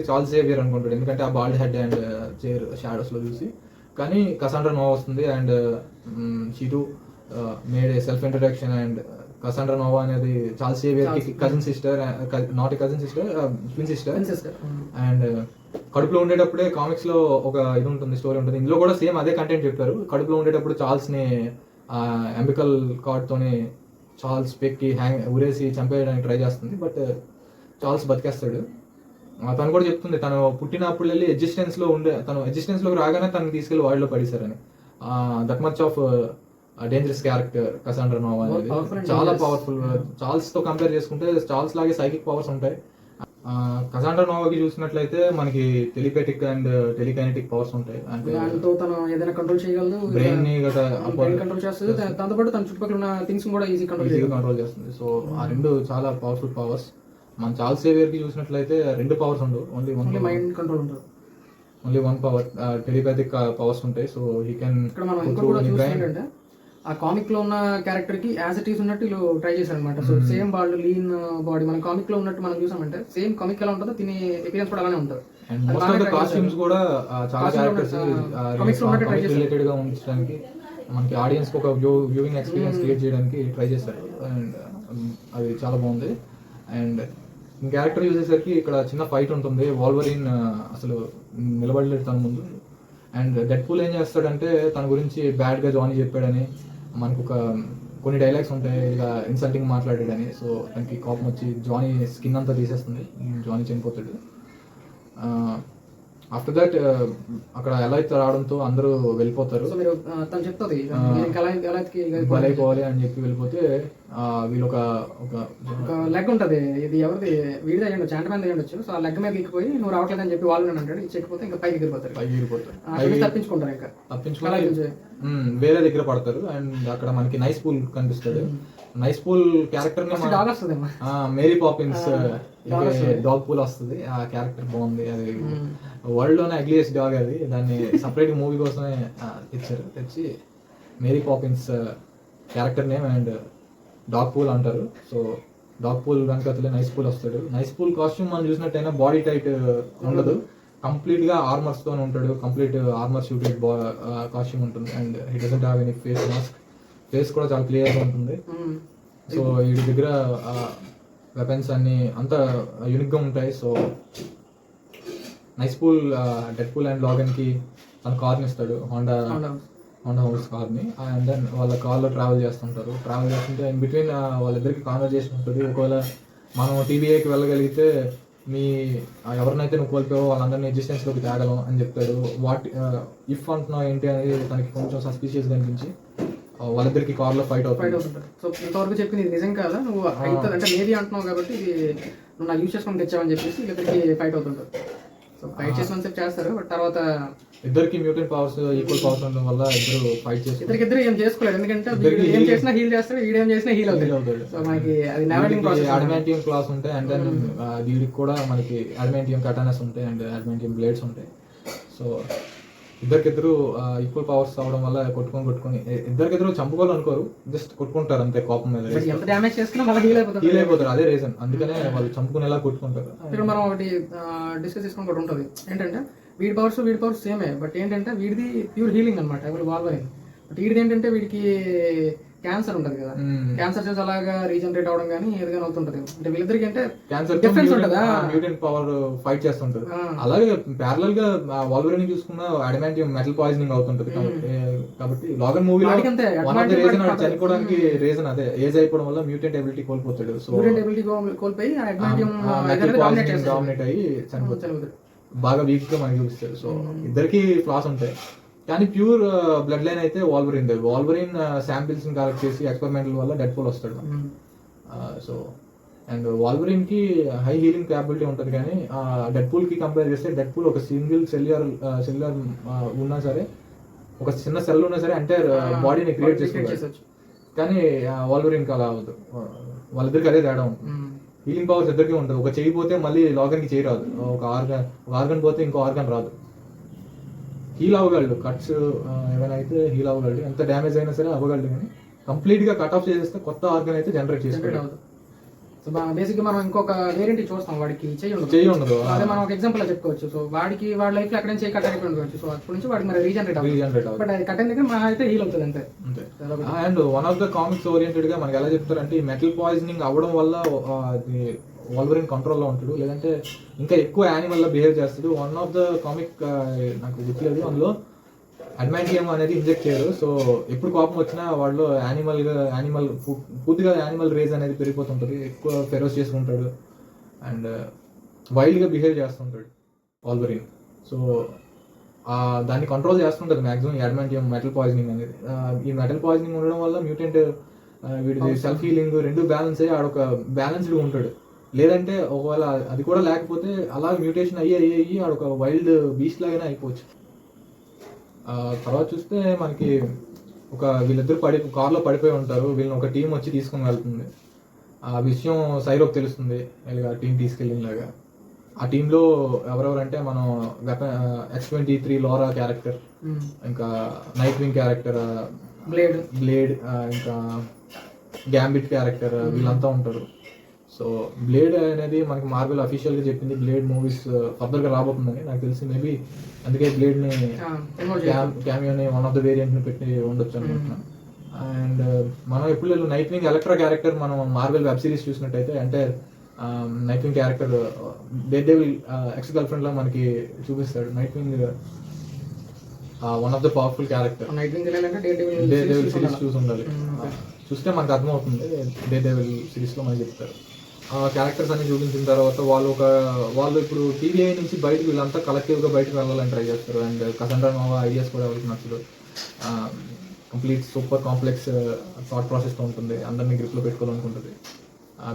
చార్ల్స్ జేవియర్ అనుకుంటాడు, ఎందుకంటే ఆ bald head and chair shadows లో చూసి. కానీ కసాండ్రా నోవా వస్తుంది and she made a self introduction. And Cassandra Nova అనేది చార్ల్స్ జేవియర్ కి cousin sister, not a cousin sister, twin sister. And కడుపులో ఉండేటప్పుడే కామిక్స్ లో ఒక ఇది ఉంటుంది, స్టోరీ ఉంటుంది. ఇందులో కూడా సేమ్ అదే కంటెంట్ చెప్పారు. కడుపులో ఉండేటప్పుడు చార్ల్స్ ని అంబికల్ కార్డ్ తోని చార్ల్స్ పెక్కి ఉరేసి చంపేయడానికి ట్రై చేస్తుంది. బట్ చార్ల్స్ బతికేస్తాడు. తను కూడా చెప్తుంది తను పుట్టినప్పుడు వెళ్ళి ఎగ్జిస్టెన్స్ లోకి రాగానే తనని తీసుకెళ్లి వాడిలో పడేశారని. That much of dangerous character Cassandra Nova అనేది. చాలా పవర్ఫుల్. చార్ల్స్ తో కంపేర్ చేసుకుంటే చార్ల్స్ లాగే సైకిక్ పవర్స్ ఉంటాయి. కసాండ్రా నోవాకి చూసినట్లయితే మనకి టెలిపాథిక్ అండ్ టెలికైనెటిక్ పవర్స్ ఉంటాయి. అంటే తను ఏదైనా కంట్రోల్ చేయగలదు, బ్రెయిన్ ని కంట్రోల్ చేస్తుంది. దాంతో పాటు తన చుట్టుపక్కల ఉన్న థింగ్స్ కూడా ఈజీ కంట్రోల్ చేస్తుంది. సో ఆ రెండు చాలా పవర్ఫుల్ పవర్స్. మన చార్ల్స్ జేవియర్ కి చూసినట్లయితే రెండు పవర్స్ ఉండవు, ఓన్లీ మైండ్ కంట్రోల్ ఉంటుంది. ఓన్లీ వన్ పవర్, టెలిపాథిక్ పవర్స్ ఉంటాయి. So he can. ఇక్కడ మనం ఇంకోటి కూడా చూస్తుంటే ఆ కామిక్ లో ఉన్న క్యారెక్టర్ కి యాజ్ ఇట్ ఈస్ ఉన్నట్టు వీళ్ళు ట్రై చేశారు అనమాట. సో సేమ్ వాళ్ళు లీన్ బాడీ మన కామిక్ లో ఉన్నట్టు మనం చూసామంటే సేమ్ కామిక్ ఎలా ఉంటుందో తినే ఎపిరియన్స్ కూడా అలానే ఉంటుంది. మోస్ట్ ఆఫ్ ద కాస్ట్యూమ్స్ కూడా చాలా క్యారెక్టర్స్ రిలేటెడ్ గా ఉంచడానికి మనకి ఆడియన్స్ కి ఒక వ్యూయింగ్ ఎక్స్పీరియన్స్ క్రియేట్ చేయడానికి ట్రై చేశారు. అండ్ అది చాలా బాగుంది. అండ్ క్యారెక్టర్ చూసేసరికి ఇక్కడ చిన్న ఫైట్ ఉంటుంది. వాల్వరిన్ అసలు నిలబడలేడు తన ముందు. అండ్ డెడ్ పూల్ ఏం చేస్తాడంటే తన గురించి బ్యాడ్ గా జానీ చెప్పాడని, మనకు కొన్ని డైలాగ్స్ ఉంటాయి ఇలా ఇన్సల్టింగ్ మాట్లాడాడని. సో తనకి కోపం వచ్చి జానీ స్కిన్ అంతా తీసేస్తుంది, జానీ చనిపోతాడు. ఆఫ్టర్ దట్ అక్కడ ఎలా అయితే రావడంతో అందరూ వెళ్ళిపోతారు. బలైపోవాలి అని చెప్పి వెళ్ళిపోతే వీళ్ళు ఒక లెగ్ ఉంటది, ఇది ఎవరిది వీడిది అయ్యండి, చాంట మీద అయ్యండొచ్చు. సో ఆ లెగ్ మీద ఎక్కిపోయి నువ్వు రావట్లేదు అని చెప్పి వాళ్ళు అంటాడు. ఇచ్చకపోతే ఇంకా పైకి ఎగిరిపోతారు, తప్పించుకుంటారు. ఇంకా తప్పించుకుని వేరే దగ్గర పడతారు. అండ్ అక్కడ మనకి నైస్ పూల్ కనిపిస్తాడు. Nicepool character Mary Poppins Dogpool వస్తుంది. ఆ క్యారెక్టర్ బాగుంది. అది వరల్డ్ లోనే అగ్లియస్ట్ డాగ్. అది దాన్ని సపరేట్ మూవీ కోసమే తెచ్చి Mary Poppins character name and Dogpool అంటారు. సో డాగ్ పూల్ వెనకతలే నైస్ పూల్ వస్తాడు. నైస్ పూల్ కాస్ట్యూమ్ మనం చూసినట్టయినా బాడీ టైట్ ఉండదు, కంప్లీట్ గా ఆర్మర్స్ తో ఉంటాడు. కంప్లీట్ ఆర్మర్ షూటెడ్ కాస్ట్యూమ్ ఉంటుంది. And he doesn't have any face mask. Face కూడా చాలా క్లియర్ గా ఉంటుంది. సో వీడి దగ్గర వెపన్స్ అన్ని అంతా యూనిక్ గా ఉంటాయి. So nice pool dead pool and lagoon కి తన కార్ని ఇస్తాడు, హోండా హౌస్ కార్ని. అండ్ దెన్ వాళ్ళ కార్లో ట్రావెల్ చేస్తుంటారు. ట్రావెల్ చేస్తుంటే ఇన్ బిట్వీన్ వాళ్ళిద్దరికి కాన్వర్జేషన్ ఉంటుంది. ఒకవేళ మనం టీబీఏకి వెళ్ళగలిగితే మీ ఎవరినైతే నువ్వు కోల్పోయావో వాళ్ళందరినీ ఎగ్జిస్టెన్స్లోకి తేగలం అని చెప్తాడు. వాట్ ఇఫ్ అంటున్నావు ఏంటి అనేది తనకి కొంచెం సస్పీషియస్గా అనిపించి వాళ్ళిద్దరికి కార్లో ఫైట్ అవుతుంది. సో ఇంతవరకు చెప్పింది ఇది నిజం కాదా, నువ్వు అవుతుంది అంటే మేబీ అంటున్నావు కాబట్టి ఇది నువ్వు నాకు యూజ్ చేసుకొని తెచ్చావని చెప్పేసి ఇద్దరికి ఫైట్ అవుతుంటారు. సో ఫైట్ చేసినంతసేపు చేస్తారు. బట్ తర్వాత ఇద్దరికి మ్యూటెంట్ పవర్స్ ఈక్వల్ పవర్స్ ఉండడం వల్ల ఇద్దరు ఫైట్ చేసి ఇద్దరు ఏం చేసుకోలేదు. ఎందుకంటే ఏం చేసినా హీల్ చేస్తాడు, వీడేం చేసినా హీల్ అవుతాడు. సో మనకి అది అడ్వాంటియం క్లాస్ ఉంటాయి. అండ్ దెన్ వీడికి కూడా మనకి అడ్వాంటియం కటానస్ ఉంటాయి అండ్ అడ్వాంటియం బ్లేడ్స్ ఉంటాయి. సో ఇద్దరికిద్దరు ఈక్వల్ పవర్స్ అవడం వల్ల కొట్టుకొని ఇద్దరికిద్దరు చంపుకోవాలనుకోరు, జస్ట్ కొట్టుకుంటారు అంతే కోపం మీద. హీల్ అయిపోతారు, అదే రీజన్. అందుకనే వాళ్ళు చంపుకునేలా కొట్టుకుంటారు. ఇక్కడ మనం ఒకటి డిస్కస్ చేసుకుని ఒకటి ఉంటుంది ఏంటంటే వీడి పవర్స్ సేమే. బట్ ఏంటంటే వీడిది ప్యూర్ హీలింగ్ అనమాట, ఎవరు వాల్వరిన్. బట్ వీడిది ఏంటంటే వీడికి క్యాన్సర్ ఉంటుంది కదా, Hmm. క్యాన్సర్ సెల్స్ అలాగా రీజనరేట్ అవడం కానీ ఏదైనా అవుతుంటది. అంటే వీళ్ళిద్దరికి అంటే క్యాన్సర్ డిఫరెన్స్ ఉంటుందా? మ్యూటెంట్ పవర్ ఫైట్ చేస్తుంటది. ఆ. అలాగే ప్యారలల్ గా వాల్వరిన్ చూసుకున్న అడమాంటియం మెటల్ పాయిజనింగ్ అవుతుంటది. కాబట్టి లాగన్ మూవీలో వాడికంతే one of the reason adamantine చనిపోవడానికి రీజన్ అదే, ఏజ్ అయిపోవడం వల్ల మ్యూటెంట్ ఎబిలిటీ కోల్పోతాడు. సో మ్యూటెంట్ ఎబిలిటీ కోల్పోయి అడ్మాంటియం మెటల్ పాయిజనింగ్ డామినేట్ అయ్యి చనిపోతాడు. బాగా వీక్ గా మనకి చూపిస్తాడు. సో ఇద్దరికి ఫ్లాస్ ఉంటాయి. కానీ ప్యూర్ బ్లడ్ లైన్ అయితే వాల్వరిన్. వాల్వరిన్ శాంపిల్స్ కలెక్ట్ చేసి ఎక్స్పెరిమెంటల్ వల్ల డెడ్ పూల్ వస్తాడు. సో అండ్ వాల్వరిన్ కి హై హీలింగ్ క్యాపబిలిటీ ఉంటుంది. కానీ డెడ్ పూల్ కి కంపేర్ చేస్తే డెడ్ పూల్ ఒక సింగిల్ సెల్యులర్ ఉన్నా సరే, ఒక చిన్న సెల్ ఉన్నా సరే అంటే బాడీని క్రియేట్ చేసుకుంటాడు. కానీ వాల్వరిన్ కి అలా అవ్వదు. వాళ్ళిద్దరికి అదే తేడా ఉంటుంది. హీలింగ్ పవర్స్ ఇద్దరికి ఉంటుంది. ఒక చెయ్యి పోతే మళ్ళీ లాగన్ కి చేయి రాదు, ఒక ఆర్గన్ పోతే ఇంకో ఆర్గన్ రాదు. హీల్ అవ్వగలడు, కట్స్ ఏమైనా అయితే హీల్ అవ్వగలడు, ఎంత డ్యామేజ్ అయినా సరే అవ్వగలడు. కానీ కంప్లీట్ గా కట్ ఆఫ్ చేసేస్తే కొత్త ఆర్గన్ అయితే జనరేట్ చేసుకోవాలి. సో బేసిక్ గా మనం ఇంకొక వేరియంట్ చూస్తాం, వాడికి చెయ్యి ఉండదు. అదే మనం ఒక ఎగ్జాంపుల్ చెప్పుకోవచ్చు. సో వాడికి వాడి లైఫ్ లో ఎక్కడైనా చెయ్యి కట్ అయిపోయి ఉండవచ్చు. సో అప్పటి నుంచి వాడికి మరి రీజనరేట్ అవ్వాలి. బట్ అది కట్ అయిన దగ్గర మన అయితే హీల్ అవుతుంది అంతే. And one of the comics oriented గా మనకి ఎలా చెప్తారంటే, ఈ మెటల్ పాయిజనింగ్ అవ్వడం వల్ల వాల్వరిన్ కంట్రోల్లో ఉంటాడు, లేదంటే ఇంకా ఎక్కువ యానిమల్ లా బిహేవ్ చేస్తాడు. వన్ ఆఫ్ ద కామిక్ నాకు గుర్తులేదు, అందులో అడ్మాంటియం అనేది ఇంజెక్ట్ చేయరు. సో ఎప్పుడు కోపం వచ్చినా వాళ్ళు యానిమల్ పూర్తిగా యానిమల్ రేజ్ అనేది పెరిగిపోతుంటుంది, ఎక్కువ ఫెరోస్ చేసుకుంటాడు అండ్ వైల్డ్ గా బిహేవ్ చేస్తుంటాడు వాల్వరిన్. సో దాన్ని కంట్రోల్ చేస్తుంటుంది మాక్సిమం అడ్మాంటియం మెటల్ పాయిజనింగ్ అనేది. ఈ మెటల్ పాయిజనింగ్ ఉండడం వల్ల మ్యూటెంట్ వీడిది సెల్ఫ్ హీలింగ్ రెండు బ్యాలెన్స్ అయ్యి ఆడొక బ్యాలెన్స్డ్ ఉంటాడు. లేదంటే ఒకవేళ అది కూడా లేకపోతే అలా మ్యూటేషన్ అయ్యి ఆడొక వైల్డ్ బీస్ట్ లాగానే అయిపోవచ్చు. తర్వాత చూస్తే మనకి వీళ్ళిద్దరు కార్లో పడిపోయి ఉంటారు. వీళ్ళని ఒక టీం వచ్చి తీసుకుని వెళ్తుంది. ఆ విషయం సైరోకి తెలుస్తుంది, ఇలాగా టీం తీసుకెళ్ళినలాగా. ఆ టీంలో ఎవరెవరంటే మనం X-23 లోరా క్యారెక్టర్, ఇంకా నైట్ వింగ్ క్యారెక్టర్, బ్లేడ్, ఇంకా గ్యాంబిట్ క్యారెక్టర్, వీళ్ళంతా ఉంటారు. సో బ్లేడ్ అనేది మనకి మార్వెల్ అఫీషియల్ గా చెప్పింది బ్లేడ్ మూవీస్ ఫర్దర్ గా రాబోతుందని నాకు తెలిసి. మేబీ అందుకే బ్లేడ్ ని క్యామియోని వన్ ఆఫ్ ద వేరియంట్ ని పెట్టి ఉండొచ్చు అనుకుంటున్నాను. అండ్ మనం ఎప్పుడు నైట్ వింగ్ ఎలక్ట్రా క్యారెక్టర్ మనం మార్వెల్ వెబ్ సిరీస్ చూసినట్టయితే, అంటే Nightwing character Daredevil ex girlfriend లా మనకి చూపిస్తాడు. Nightwing one of the powerful character. Daredevil series చూసి ఉండాలి, చూస్తే మనకు అర్థమవుతుంది. డే డెవిల్ సిరీస్ లో మనకి చెప్తారు. ఆ క్యారెక్టర్స్ అన్ని చూపించిన తర్వాత వాళ్ళు ఇప్పుడు టీవీఐ నుంచి బయటకు వీళ్ళంతా కలెక్టివ్ గా బయటకు వెళ్ళాలని ట్రై చేస్తారు. అండ్ కసండ్రా నోవా ఐడియాస్ కూడా ఎవరికి నచ్చదు. Complete super complex thought process తో ఉంటుంది, అందరినీ గ్రిప్ లో పెట్టుకోవాలనుకుంటుంది.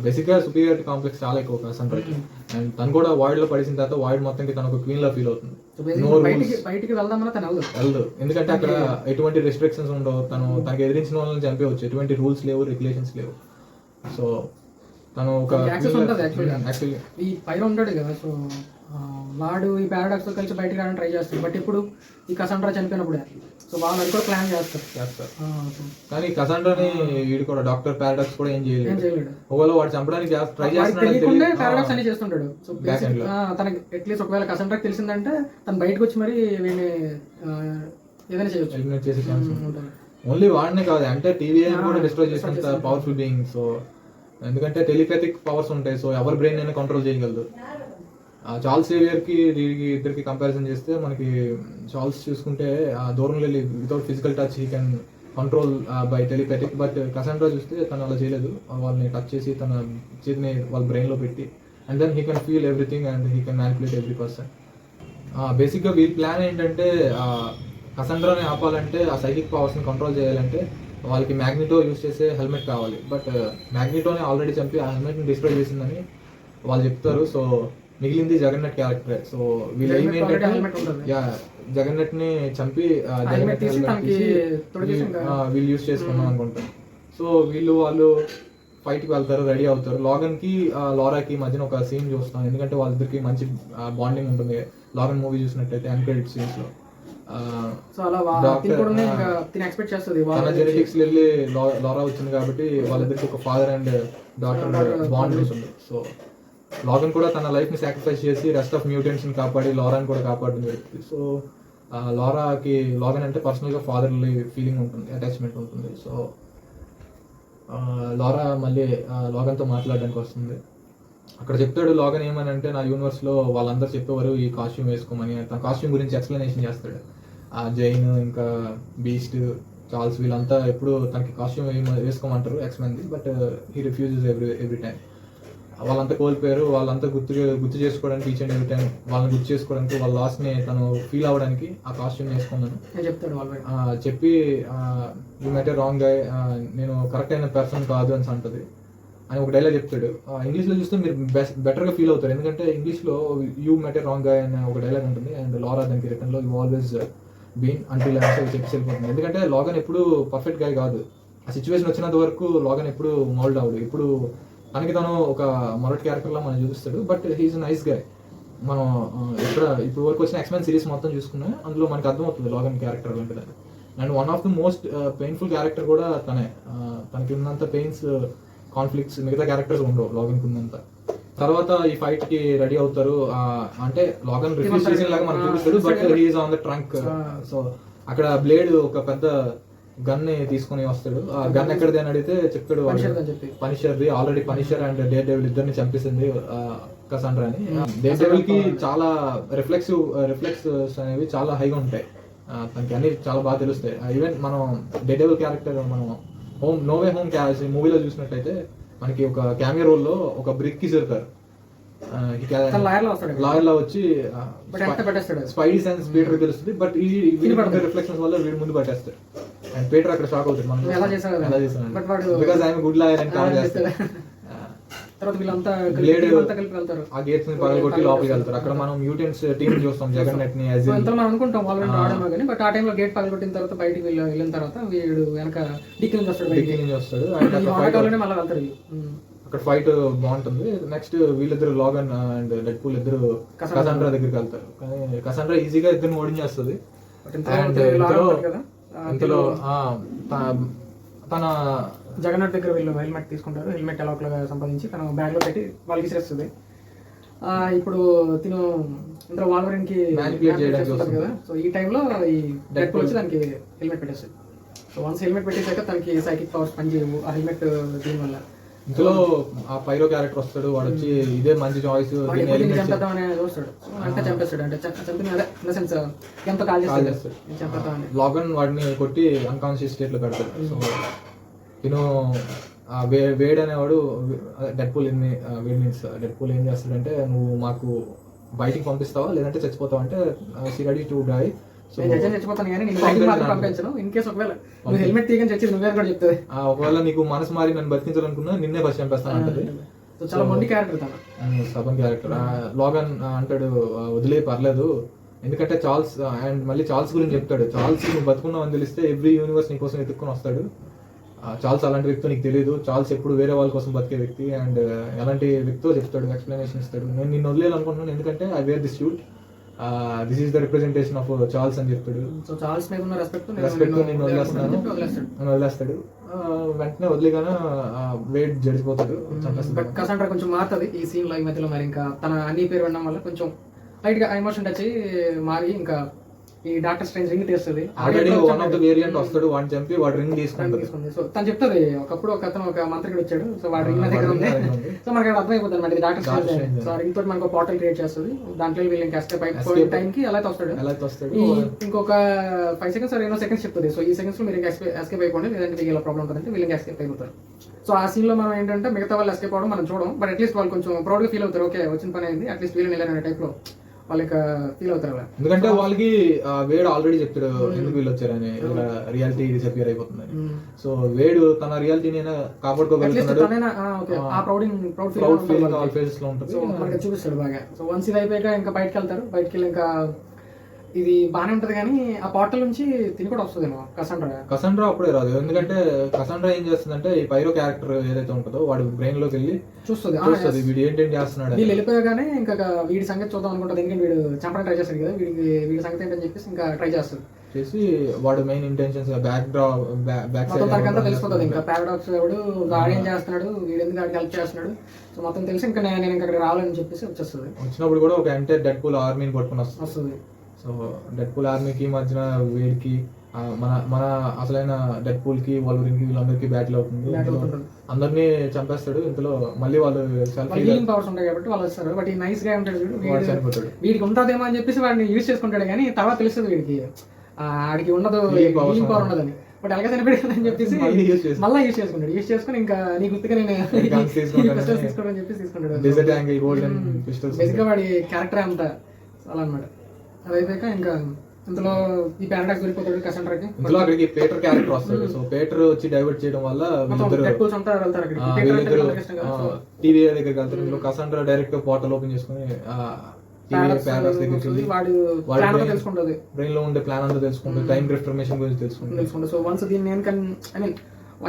బేసిక్ గా సుపీరియారిటీ కాంప్లెక్స్ చాలా ఎక్కువ కసండ్రాకి. అండ్ తను కూడా వాయిడ్ లో పడిసిన తర్వాత వాయిడ్ మొత్తానికి తను ఒక క్వీన్ లా ఫీల్ అవుతుంది. వెళ్ళదు, ఎందుకంటే అక్కడ ఎటువంటి రెస్ట్రిక్షన్స్ ఉండవు. తనకి ఎదిరించిన వాళ్ళని చంపేయవచ్చు, ఎటువంటి రూల్స్ లేవు, రెగ్యులేషన్స్ లేవు. సో తను ఒక యాక్చువల్లీ ఈ పైన ఉంటాడు కదా, సో వాడు ఈ పారాడాక్స్ తో కలిసి బయటకు రావడానికి ట్రై చేస్తాడు. బట్ ఇప్పుడు ఈ కసండ్రా చనిపోయినప్పుడే సో వాళ్ళు అది కూడా ప్లాన్ చేస్తారు. కానీ కసండ్రాని వీడు కూడా డాక్టర్ పారాడాక్స్ కూడా ఏం చేయలేడు. ఒకవేళ వాడు చంపడానికి ట్రై చేస్తున్నాడు, పారాడాక్స్ అన్ని చేస్తుంటాడు. సో తనకి అట్లీస్ట్ ఒకవేళ కసండ్రాకి తెలిసిందంటే తను బయటకు వచ్చి మరి వీడిని ఏదైనా చేయొచ్చు, ఎలిమినేట్ చేసే ఛాన్స్ ఉంటుంది. ఓన్లీ వాడినే కాదు, అంటే టీవీ కూడా డిస్ట్రాయ్ చేసినంత పవర్ఫుల్ బీయింగ్. సో ఎందుకంటే టెలిపాథిక్ పవర్స్ ఉంటాయి, సో ఎవరి బ్రెయిన్ అయినా కంట్రోల్ చేయగలదు. చార్ల్స్ సేవియర్ కి ఇద్దరికి కంపారిజన్ చేస్తే, మనకి చార్ల్స్ చూసుకుంటే దూరం వెళ్ళి without physical touch he can control by telepathic. But Cassandra చూస్తే తను అలా చేయలేదు. వాళ్ళని టచ్ చేసి తన చేతిని వాళ్ళ బ్రెయిన్ లో పెట్టి and then he can feel everything and he can manipulate every person. Basic గా వీళ్ళ ప్లాన్ ఏంటంటే, కసండ్రాని ఆపాలంటే, ఆ సైకిక్ పవర్స్ ని కంట్రోల్ చేయాలంటే వాళ్ళకి మ్యాగ్నిటో యూజ్ చేసే హెల్మెట్ కావాలి. బట్ మ్యాగ్నిటోని ఆల్రెడీ చంపి ఆ హెల్మెట్ ని డిస్ట్రాయ్ చేసిందని వాళ్ళు చెప్తారు. సో మిగిలింది జగన్నట్ క్యారెక్టర్. సో వీళ్ళు ఏం ఏంటంటే జగన్నట్ ని చంపి వీళ్ళు యూజ్ చేసుకున్నాం అనుకుంటారు. సో వాళ్ళు ఫైట్ కి వెళ్తారు, రెడీ అవుతారు. లాగన్ కి లోరాకి మధ్యన ఒక సీన్ చూస్తాం, ఎందుకంటే వాళ్ళిద్దరికి మంచి బాండింగ్ ఉంటుంది. లాగన్ మూవీ చూసినట్టయితే ఎండ్ క్రెడిట్ సీన్స్ లో తన జెనెటిక్స్ వెళ్ళి లోరా వచ్చింది కాబట్టి వాళ్ళిద్దరికి ఒక ఫాదర్ అండ్ డాటర్ బాండ్ ఉంటుంది. సో లాగన్ కూడా తన లైఫ్ ని సాక్రిఫైస్ చేసి రెస్ట్ ఆఫ్ మ్యూటెంట్స్ ని కాపాడి లోరాని కూడా కాపాడడం జరుగుతుంది. సో లాగన్ అంటే పర్సనల్ గా ఫాదర్లీ ఫీలింగ్ ఉంటుంది, అటాచ్మెంట్ ఉంటుంది. సో లారా మళ్ళీ లాగన్తో మాట్లాడడానికి వస్తుంది. అక్కడ చెప్తాడు లాగన్ ఏమని అంటే, నా యూనివర్స్లో వాళ్ళందరూ చెప్పేవారు ఈ కాస్ట్యూమ్ వేసుకోమని. తన కాస్ట్యూమ్ గురించి ఎక్స్ప్లెనేషన్ చేస్తాడు. జైన్ ఇంకా బీస్ట్ చార్ల్స్ వీళ్ళంతా ఎప్పుడు తనకి కాస్ట్యూమ్ వేసుకోమంటారు ఎక్స్మెన్ది, but he refuses every time. వాళ్ళంతా కోల్పోయారు, వాళ్ళంతా గుర్తు చేసుకోవడానికి ఈచ్ అండ్ ఎవ్రీ టైం వాళ్ళని గుర్తు చేసుకోవడానికి, వాళ్ళ లాస్ని తను ఫీల్ అవ్వడానికి ఆ కాస్ట్యూమ్ వేసుకున్నాను చెప్పి, యూ మెట్ ఏ రాంగ్ గై, నేను కరెక్ట్ అయిన పర్సన్ కాదు అని అంటది అని ఒక డైలాగ్ చెప్తాడు. ఇంగ్లీష్లో చూస్తే మీరు బెటర్గా ఫీల్ అవుతారు, ఎందుకంటే ఇంగ్లీష్లో యూ మెట్ ఏ రాంగ్ గై అనే ఒక డైలాగ్ ఉంటుంది. అండ్ లారా దానికి రిటర్న్లో యూ ఆల్వేస్ బీన్ అంటిల్ చెప్పి వెళ్ళిపోతుంది. ఎందుకంటే లాగన్ ఎప్పుడు పర్ఫెక్ట్ గాయ్ కాదు, ఆ సిచ్యువేషన్ వచ్చినంత వరకు లాగన్ ఎప్పుడు మౌల్డ్ అవ్వడు, ఇప్పుడు తనకి తను ఒక మొరటి క్యారెక్టర్లా మనం చూపిస్తాడు, బట్ హీఈస్ నైస్ గాయ్. మనం ఇప్పుడు వరకు వచ్చిన ఎక్స్మెన్ సిరీస్ మొత్తం చూసుకున్నా అందులో మనకి అర్థమవుతుంది లాగన్ క్యారెక్టర్ లాంటిది. And one of the most painful character కూడా తనే. తనకి ఉన్నంత పెయిన్స్ కాన్ఫ్లిక్ట్స్ మిగతా క్యారెక్టర్స్ ఉండవు లాగన్కి ఉన్నంత. తర్వాత ఈ ఫైట్ కి రెడీ అవుతారు, అంటే లాగన్ రిఫ్యూజ్ చేసిన లాగా మనకు చూపిస్తాడు, but he's on the trunk. So అక్కడ బ్లేడ్ ఒక పెద్ద గన్ ని తీసుకుని వస్తాడు. ఆ గన్ ఎక్కడిది అని అడిగితే చెప్తాడు పనిషర్ది. Already Punisher and Daredevil ఇద్దరిని చంపేసింది కసాండ్రా అని. డేర్ డెవిల్ కి చాలా రిఫ్లెక్స్ అనేవి చాలా హైగా ఉంటాయి, తనకి అన్ని చాలా బాగా తెలుస్తాయి. ఈవెన్ మనం డేర్ డెవిల్ క్యారెక్టర్ మనం నోవే హోమ్ మూవీలో చూసినట్టయితే మనకి ఒక క్యామియో రోల్ లో ఒక బ్రిక్ ఇస్తారు, లాయర్ లా వచ్చి స్పైడీ సెన్స్ పీటర్ తెలుస్తుంది, బట్ ఈ రిఫ్లెక్షన్స్ వల్ల వీడి ముందు పట్టేస్తాడు. అండ్ పీటర్ అక్కడ షాక్ అవుతాడు, మనం ఎలా చేశాను బికాజ్ ఐఎమ్ గుడ్ లాయర్ అని కవర్ చేస్తాడు. ఆ గేట్స్ ని పగలగొట్టి లోపలికి వెళ్తారు. అక్కడ మనం మ్యూటెంట్స్ టీమ్ చూస్తాం, జగన్నెట్ ని మనం అనుకుంటాం ఆల్రెడీ ఆడామా కానీ, బట్ ఆ టైంలో గేట్ పగలగొట్టిన తర్వాత బయటికి వెళ్ళిన తర్వాత వీడు వెనక డిక్కి నుంచి వస్తాడు. అక్కడ ఫైట్ బాగుంటుంది. నెక్స్ట్ వీళ్ళిద్దరు లాగన్ అండ్ డెడ్పూల్ ఇద్దరు కసాండ్రా దగ్గరికి వెళ్తారు, కానీ కసాండ్రా ఈజీగా ఇద్దరిని ఓడించేస్తుంది. అండ్ ఇంతలో తన జగన్నాథ్ దగ్గర వీళ్ళు హెల్మెట్ తీసుకుంటారు. హెల్మెట్ ఎలా ఒకలాగా సంపాదించి తన బ్యాగ్ లో పెట్టి వాళ్ళకి విసిరేస్తుంది. ఇప్పుడు తిను ఇందులో వాల్వరిన్ కి మ్యానిపులేట్ కదా, సో ఈ టైంలో ఈ డెడ్పూల్ వచ్చి దానికి హెల్మెట్ పెట్టేస్తుంది. సో వన్స్ హెల్మెట్ పెట్టేసాక తనకి సైకిక్ పవర్స్ పనిచేయవు ఆ హెల్మెట్ దీని వల్ల. ఇందులో ఆ పైరో క్యారెక్టర్ వస్తాడు, వాడు వచ్చి ఇదే మంచి చాయిస్ చూస్తాడు, అంటే చంపేస్తాడు, అంటే ఎంతో కాల్ చేస్తాడు. లాగన్ వాడిని కొట్టి అన్కాన్షియస్ స్టేట్ లో పెడతాడు. సో నేను వేడ్ అనేవాడు డెడ్పూల్ డెడ్పూల్ ఏం చేస్తాడంటే, నువ్వు మాకు బయటికి పంపిస్తావా లేదంటే చచ్చిపోతావా అంటే షీ రెడీ టు డై. చచ్చిపోతాను కానీ పంపించను. ఇన్ కేసు ఒకవేళ హెల్మెట్ తీయని చచ్చి నువ్వే కూడా చెప్తుంది, ఒకవేళ నీకు మనసు మారి నన్ను బతికించాలనుకున్నా నిన్నే ఫస్ట్ చంపేస్తాను అంటది. చాలా మంది క్యారెక్టర్, సబన్ క్యారెక్టర్. లాగన్ అంటాడు వదిలే పర్లేదు, ఎందుకంటే చార్ల్స్ అండ్ మళ్ళీ చార్ల్స్ గురించి చెప్తాడు. చార్ల్స్ నువ్వు బతుకున్నావు అని తెలిస్తే ఎవ్రీ యూనివర్స్ నీ కోసం ఎత్తుక్కుని వస్తాడు. చార్ల్స్ అలాంటి వ్యక్తి నీకు తెలియదు, చార్ల్స్ ఎప్పుడు వేరే వాళ్ళ కోసం బతికే వ్యక్తి అండ్ ఎలాంటి వ్యక్తితో చెప్తాడు, ఎక్స్ప్లెనేషన్ ఇస్తాడు. నేను నిన్ను వదిలేయాలనుకుంటున్నాను ఎందుకంటే I wear this suit, this is the representation of Charles అని చెప్తాడు. సో చార్ల్స్ మీద ఉన్న రెస్పెక్ట్ నేను వదిలేస్తాడు. వెంటనే వదిలేగానే వేడ్ జడిచిపోతాడు. బట్ కసాండ్రా కొంచెం మారుతుంది ఈ సీన్ లో ఈ మధ్యలో. మరి ఇంకా తన అన్ని పేరు వినడం వల్ల కొంచెం లైట్ గా ఎమోషన్ టచ్ అయ్యి మారి ఇంకా ఈ డాక్టర్ స్ట్రేంజ్ రింగ్ తీస్తుంది. Already one of the variant వస్తాడు, వాడిని చంపి వాడు రింగ్ తీసుకుంటుంది. సో తను చెప్తుంది ఒకప్పుడు ఒక అతను ఒక మంత్రికుడు వచ్చాడు, సో వాడు రింగ్ దగ్గర ఉంది. సో మనకి అర్థమైపోతుంది అన్నమాట డాక్టర్ స్ట్రేంజ్. సో రింగ్ తోటి మనకు పోర్టల్ క్రియేట్ చేస్తుంది, దాంట్లో వీళ్ళు ఇంకా ఎస్కేప్ అయిపోయిన టైం కి ఎలా వస్తాడు. ఇంకొక 5 seconds ఎన్నో సెకండ్స్ చెప్తుంది. సో ఈ సెకండ్స్ లో మీరు ఎస్కేప్ అయిపోండి, లేదంటే మీకు ఇలా ప్రాబ్లం ఉంటుందంటే వీళ్ళకి ఎస్కేప్ అయిపోతారు. సో ఆ సీన్ లో మనం ఏంటంటే మిగతా వాళ్ళు ఎస్కేప్ అవడం మనం చూడం, బట్ అట్లీస్ట్ వాళ్ళు కొంచెం ప్రౌడ్ గా ఫీల్ అవుతారు, ఓకే వచ్చిన పని అయింది, అట్లీస్ట్ వీళ్ళని వెళ్ళారనే టైప్ లో వాళ్ళకి ఫీల్ అవుతారు. ఎందుకంటే వాళ్ళకి వేడు ఆల్రెడీ చెప్తాడు ఎందుకు వీళ్ళు వచ్చారని, రియాలిటీ డిసపియర్ అయిపోతుంది. సో వేడు తన రియాలిటీని కాపాడుకోగలుగుతున్నాడు, చూపిస్తాడు బాగా. సో వన్స్ ఇది అయిపోయాక ఇంకా బయటకు వెళ్తారు. బయటకు వెళ్ళి ఇంకా ఇది బానే ఉంటది కానీ ఆ పోర్టల్ నుంచి తిని కూడా వస్తుందేమో కసాండ్రా అప్పుడే రాదు. ఎందుకంటే కసాండ్రా ఏం చేస్తుందంటే ఈ పైరో క్యారెక్టర్ ఏదైతే ఉంటుందో వాడి బ్రెయిన్ లోకి వెళ్ళి చూస్తుంది వీడు ఏంటేంటి చేస్తున్నాడు. వీళ్ళు వెళ్ళిపోయాగానే ఇంకా వీడి సంగతి చూద్దాం అనుకుంటుంది, ఎందుకంటే వీడు చంపడం ట్రై చేస్తాడు కదా, వీడి సంగతి ఏంటని చెప్పేసి ఇంకా ట్రై చేస్తుంది. చేసి వాడు మెయిన్ ఇంటెన్షన్స్ బ్యాక్ తనకంతా తెలిసిపోతుంది. ఇంకా పారాడాక్స్ వాడు ఏం చేస్తున్నాడు, వీడు ఎందుకు వాడికి హెల్ప్ చేస్తున్నాడు, సో మొత్తం తెలిసి ఇంకా నేను ఇంకా అక్కడ రావాలని చెప్పేసి వచ్చేస్తుంది. వచ్చినప్పుడు కూడా ఒక ఎంటైర్ డెడ్పూల్ ఆర్మీని పట్టుకుని వస్తుంది. సో డెడ్పూల్ ఆర్మీకి మధ్యన వేడికి మన మన అసలైన డెడ్ పూల్ కి వాల్వరిన్ కి వీళ్ళందరికీ బ్యాటిల్ అవుతుంది. అందరినీ చంపేస్తాడు. ఇంతలో మళ్ళీ వాళ్ళు హీలింగ్ పవర్స్ ఉంటాయి కాబట్టి వాళ్ళు వస్తారు. బట్ ఈ నైస్ గా ఉంటాడు, చనిపోతాడు. వీడికి ఉంటుందేమో అని చెప్పేసి వాడిని యూజ్ చేసుకుంటాడు, కానీ తర్వాత తెలుస్తుంది వీడికి ఆడికి ఉండదు, హీలింగ్ పవర్ ఉండదని. బట్ అలాగే చనిపోయాడు అని చెప్పేసి మళ్ళీ యూజ్ చేసుకుంటాడు. యూజ్ చేసుకుని ఇంకా నీ గుర్తుగా నేను పిస్టల్స్ తీసుకోవడం చెప్పేసి తీసుకుంటాడు. బేసిక్ గా వాడి క్యారెక్టర్ అంతా అలా అనమాట. అదైతే ఇంకా ఇంతలో ఈ పారాడాక్స్ వెళ్ళిపోతాడు కసండ్రాకి. ఇందులో అక్కడికి పీటర్ క్యారెక్టర్ వస్తాడు. సో పీటర్ వచ్చి డైవర్ట్ చేయడం వల్ల టీవీ దగ్గరికి వెళ్తారు. ఇందులో కసండ్రా డైరెక్ట్ పోర్టల్ ఓపెన్ చేసుకుని బ్రెయిన్ లో ఉండే ప్లాన్ అంతా తెలుసుకుంటుంది. టైం రిఫర్మేషన్ గురించి తెలుసుకుంటుంది. సో వన్స్ దీన్ని ఐ మీన్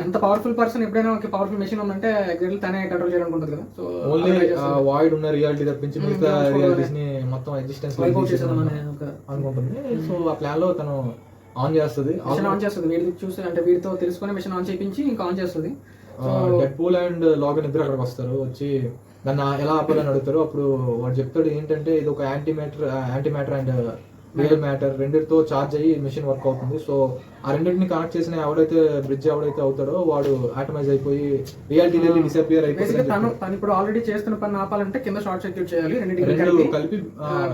ఎంత పవర్ఫుల్ పర్సన్ ఎప్పుడైనా ఒక పవర్ఫుల్ మెషిన్ ఉందంటే ఎగ్జాక్ట్లీ తనే కంట్రోల్ చేయాలనుకుంటుంది కదా. సో ఓన్లీ వాయిడ్ ఉన్న రియాలిటీ తప్పించి మిగతా రియాలిటీస్ ని మొత్తం ఎగ్జిస్టెన్స్ అనుకుంటుంది. సో ఆ ప్లాన్ లో తను ఆన్ చేస్తుంది. వీడికి చూస్తే అంటే వీడితో తెలుసుకుని మెషిన్ ఆన్ చేయించి ఇంకా ఆన్ చేస్తుంది. డెడ్ పూల్ అండ్ లాగన్ ఇద్దరు అక్కడికి వస్తారు. వచ్చి దాన్ని ఎలా ఆపాలని అడుగుతారు. అప్పుడు వాడు చెప్తాడు ఏంటంటే ఇది ఒక anti matter and real matter రెండింటితో చార్జ్ అయ్యి మెషిన్ వర్క్ అవుతుంది. సో ఆ రెండింటిని కనెక్ట్ చేసిన ఎవరైతే బ్రిడ్జ్ అవుతాడో వాడు ఆటమైజ్ అయిపోయి రియాలిటీ డిసపియర్ అయిపోయి తను ఇప్పుడు ఆల్రెడీ చేస్తున్న పని ఆపాలంటే కింద షార్ట్ సర్క్యూట్ చేయాలి,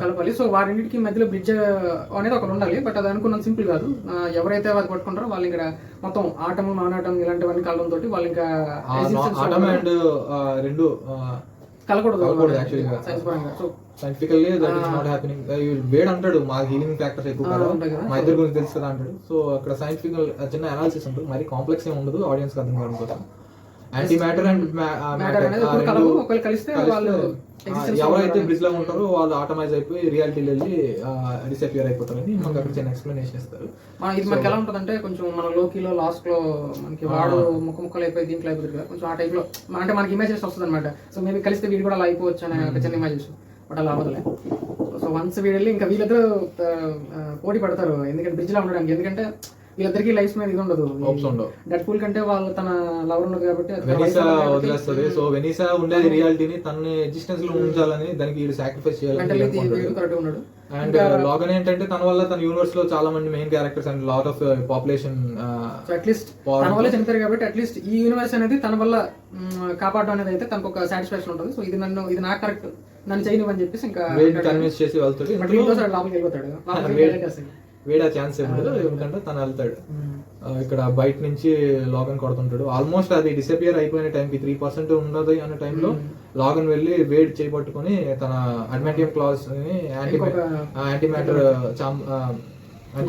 కలపాలి. సో వారింటికి మధ్యలో బ్రిడ్జ్ అనేది ఒకటి ఉండాలి. బట్ అది అనుకున్నది సింపుల్ కాదు. ఎవరైతే అది పట్టుకుంటారో వాళ్ళు ఇక్కడ మొత్తం ఆటము నాన్ ఆటం ఇలాంటివన్నీ కలవడం తోటి వాళ్ళు ఇంకా ఆటమ్ అండ్ రెండు కలకూడదు scientifically that is not happening. Wade అంటాడు మా హీలింగ్ ఫ్యాక్టర్స్ ఎక్కువ కదా, మా ఇద్దరు గురించి తెలుసు కదా అంటాడు. సో అక్కడ సైంటిఫికల్ చిన్న అనాలిసిస్ ఉంటుంది, మరి కాంప్లెక్స్ ఏమి ఉండదు ఆడియన్స్ కి అర్థం కావడం కోసం. యాంటీ మ్యాటర్ అండ్ ఎవరైతే బ్రిడ్జ్ లో ఉంటారో వాళ్ళు ఆటమైజ్ అయిపోయి రియాలిటీలో వెళ్ళి డిసపియర్ అయిపోతారని మనకు అక్కడ చిన్న ఎక్స్ప్లెనేషన్ ఇస్తారు. ఇది మనకి ఎలా ఉంటుంది అంటే కొంచెం మన లోకిలో లాస్ట్ లో మనకి వాడు ముక్కలు అయిపోయి దీంట్లో అయిపోతుంది కదా, కొంచెం ఆ టైప్ లో అంటే మనకి ఇమేజెస్ వస్తుంది అనమాట. సో మేము కలిస్తే వీడు కూడా అలా అయిపోవచ్చు అనే ఒక చిన్న ఇమేజెస్. బట్ అలా అవ్వదులే. సో వన్స్ వీడెళ్ళి ఇంకా వీళ్ళిద్దరు పోటీ పడతారు ఎందుకంటే బ్రిడ్జ్ లో ఉండడానికి. ఎందుకంటే వీళ్ళిద్దరికి లైఫ్ మీద ఇది ఉండదు. డెడ్ పూల్ కంటే వాళ్ళు తన లవర్ ఉండదు కాబట్టి వెనీసా వదిలేస్తుంది. సో వెనీసా ఉండేది రియాలిటీని తన ఎగ్జిస్టెన్స్ లో ఉంచాలని దానికి సాక్రిఫైస్ చేయాలి. అండ్ లాగన్ ఏంటంటే తన వల్ల తన యూనివర్స్ లో చాలా మంది main characters and lot of population at least తన వల్ల చనిపోయారు కాబట్టి అట్లీస్ట్ ఈ యూనివర్స్ అనేది తన వల్ల కాపాడడం అనేది అయితే తనకు ఒక సాటిస్ఫాక్షన్ ఉంటుంది. సో ఇది నా కరెక్ట్, నన్ను చేయనివని చెప్పేసి ఇంకా కన్విన్స్ చేసి వెళ్తాడు. లోపలికి వెళ్ళిపోతాడు. వేడా ఛాన్స్ ఏముండదు ఎందుకంటే తను వెళ్తాడు. ఇక్కడ బయట నుంచి లాగన్ కొడుతుంటాడు. ఆల్మోస్ట్ అది డిసపియర్ అయిపోయిన టైంకి 3% ఉండదు అనే టైంలో లాగన్ వెళ్ళి వేడ్ చేయబట్టుకుని తన అడ్మాంటియం క్లాస్ ని యాంటీ మ్యాటర్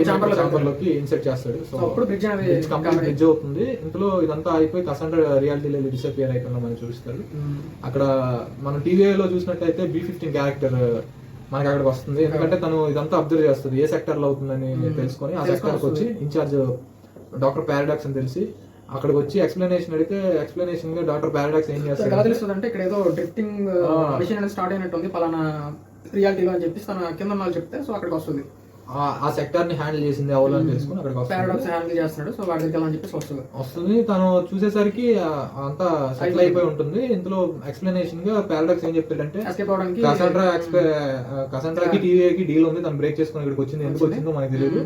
చాంబర్ లోకి ఇన్సెర్ట్ చేస్తాడు. సో కంప్లీట్ బ్రిడ్జ్ అవుతుంది. ఇందులో ఇదంతా అయిపోయి కసండ్రా రియాలిటీలో డిసపియర్ అయిపోయినా మనం చూస్తారు. అక్కడ మనం టీవీలో చూసినట్టయితే B-15 క్యారెక్టర్ మనకి అక్కడికి వస్తుంది. ఎందుకంటే తను ఇదంతా అబ్జర్వ్ చేస్తుంది ఏ సెక్టర్ లో అవుతుందని తెలుసుకొని ఆ సెక్టర్ కి వచ్చి ఇన్ఛార్జ్ డాక్టర్ పారాడాక్స్ అని తెలిసి అక్కడికి వచ్చి ఎక్స్ప్లెనేషన్ అడిగితే ఎక్స్ప్లెనేషన్ గా డాక్టర్ పారాడాక్స్ ఏం చేస్తారు ఎలా తెలుస్తుంది అంటే ఇక్కడ ఏదో డ్రిఫ్టింగ్ మిషన్ అనేది స్టార్ట్ అయినట్టుంది పలానా రియాలిటీలో అని చెప్పి తన కింద వాళ్ళు చెప్తే సో అక్కడికి వస్తుంది. ఆ సెక్టర్ ని హ్యాండిల్ చేసింది ఎవరు అని తెలుసుకుని అక్కడికి వస్తుంది. తను చూసేసరికి అంతా సెటిల్ అయిపోయి ఉంటుంది. ఇందులో ఎక్స్ప్లెనేషన్ గా పారాడాక్స్ ఏం చెప్తాడంటే కసండ్రాకి టీవీకి డీల్ ఉంది, తను బ్రేక్ చేసుకుని ఇక్కడికి వచ్చింది. ఎందుకు వచ్చిందో మనకు తెలియదు.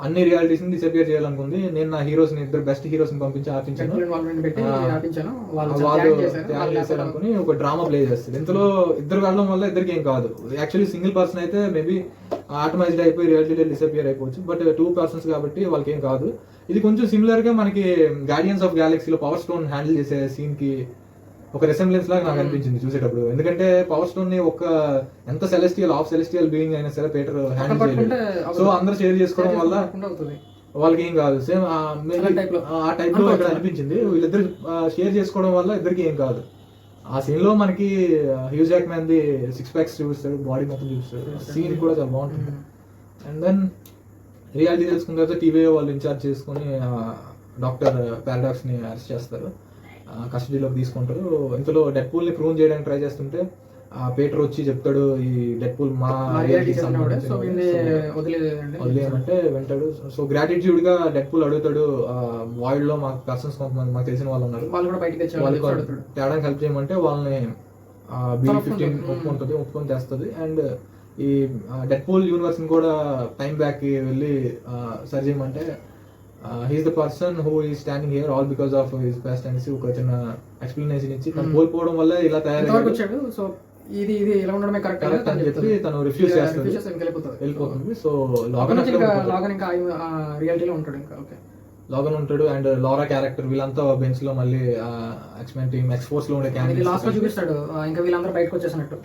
అన్ని రియాలిటీస్ ని డిసపియర్ చేయాలనుకుంది. నేను నా హీరోస్ ని ఇద్దరు బెస్ట్ హీరోస్ ని పంపించి ఆపించాను, వాళ్ళు తయారు చేశారు అనుకుని ఒక డ్రామా ప్లే చేస్తుంది. ఇందులో ఇద్దరు వెళ్ళడం వల్ల ఇద్దరికి ఏం కాదు. యాక్చువల్లీ సింగిల్ పర్సన్ అయితే మేబీ ఆటమైజ్డ్ అయిపోయి రియాలిటీలో డిసపియర్ అయిపోవచ్చు. బట్ 2 persons కాబట్టి వాళ్ళకి ఏం కాదు. ఇది కొంచెం సిమిలర్ గా మనకి గార్డియన్స్ ఆఫ్ గ్యాలక్సీలో పవర్ స్టోన్ హ్యాండిల్ చేసే సీన్ కి ఒక రెసెంబ్లెన్స్ లాగా నాకు అనిపించింది చూసేటప్పుడు. ఎందుకంటే పవర్ స్టోన్ ని ఒక ఎంత సెలెస్టియల్ బీయింగ్ అయినా సరే పీటర్ హ్యాండిల్ చేయలేదు. సో అందరూ షేర్ చేసుకోవడం వల్ల వాళ్ళకి ఏం కాదు. సేమ్ ఆ టైప్ లో ఇక్కడ అనిపించింది. వీళ్ళిద్దరు షేర్ చేసుకోవడం వల్ల ఇద్దరికి ఏం కాదు. ఆ సీన్ లో మనకి హ్యూ జాక్మ్యాన్ ది 6 packs చూపిస్తాడు, బాడీ మొత్తం చూపిస్తాడు. సీన్ కూడా చాలా బాగుంటుంది. అండ్ దెన్ రియాలిటీ తెలుసుకున్న తర్వాత టీవీ వాళ్ళు ఇన్ఛార్జ్ చేసుకుని డాక్టర్ పారాడాక్స్ ని అరెస్ట్ చేస్తారు, కస్టడీలోకి తీసుకుంటారు. ఇంతలో డెడ్ పూల్ ని ప్రూవ్ చేయడానికి ట్రై చేస్తుంటే పీటర్ వచ్చి చెప్తాడు ఈ డెడ్ పూల్ మా వదిలేయమంటే వింటాడు. సో గ్రాటిట్యూడ్ గా డెడ్ పూల్ అడుగుతాడు, వాయిడ్ లో మాకు పర్సన్స్ కొంతమంది మాకు తెలిసిన వాళ్ళు ఉన్నారు, వాళ్ళు తేడానికి హెల్ప్ చేయమంటే వాళ్ళని B-15 ఒప్పుకొని తెస్తుంది. అండ్ ఈ డెడ్ పూల్ యూనివర్స్ ని కూడా టైం బ్యాక్ వెళ్ళి సరి చేయమంటే హీఈస్ ద పర్సన్ హూ ఈ standing here all because of his past అనేసి ఒక చిన్న ఎక్స్ప్లెనేషన్ ఇచ్చి తను కోల్పోవడం వల్ల ఇలా ఇంతవరకు తయారయ్యాడు వచ్చాడు. సో ఇది ఇలా ఉండడమే కరెక్ట్ కరెక్ట్ అని చెప్పి తను రిఫ్యూజ్ చేస్తాడు, వెళ్ళిపోతుంది. సో లాగన్ ఇంకా రియాలిటీలో ఉంటాడు ఇంకా. ఓకే, లాగన్ ఉంటాడు అండ్ లారా క్యారెక్టర్ వీళ్ళంతా బెంచ్ లో మళ్ళీ ఎక్స్మెన్ టీమ్ ఎక్స్పోర్స్ లో ఉండే లాస్ట్ లో చూపిస్తాడు ఇంకా వీళ్ళందరూ బయటకు వచ్చేసినట్టు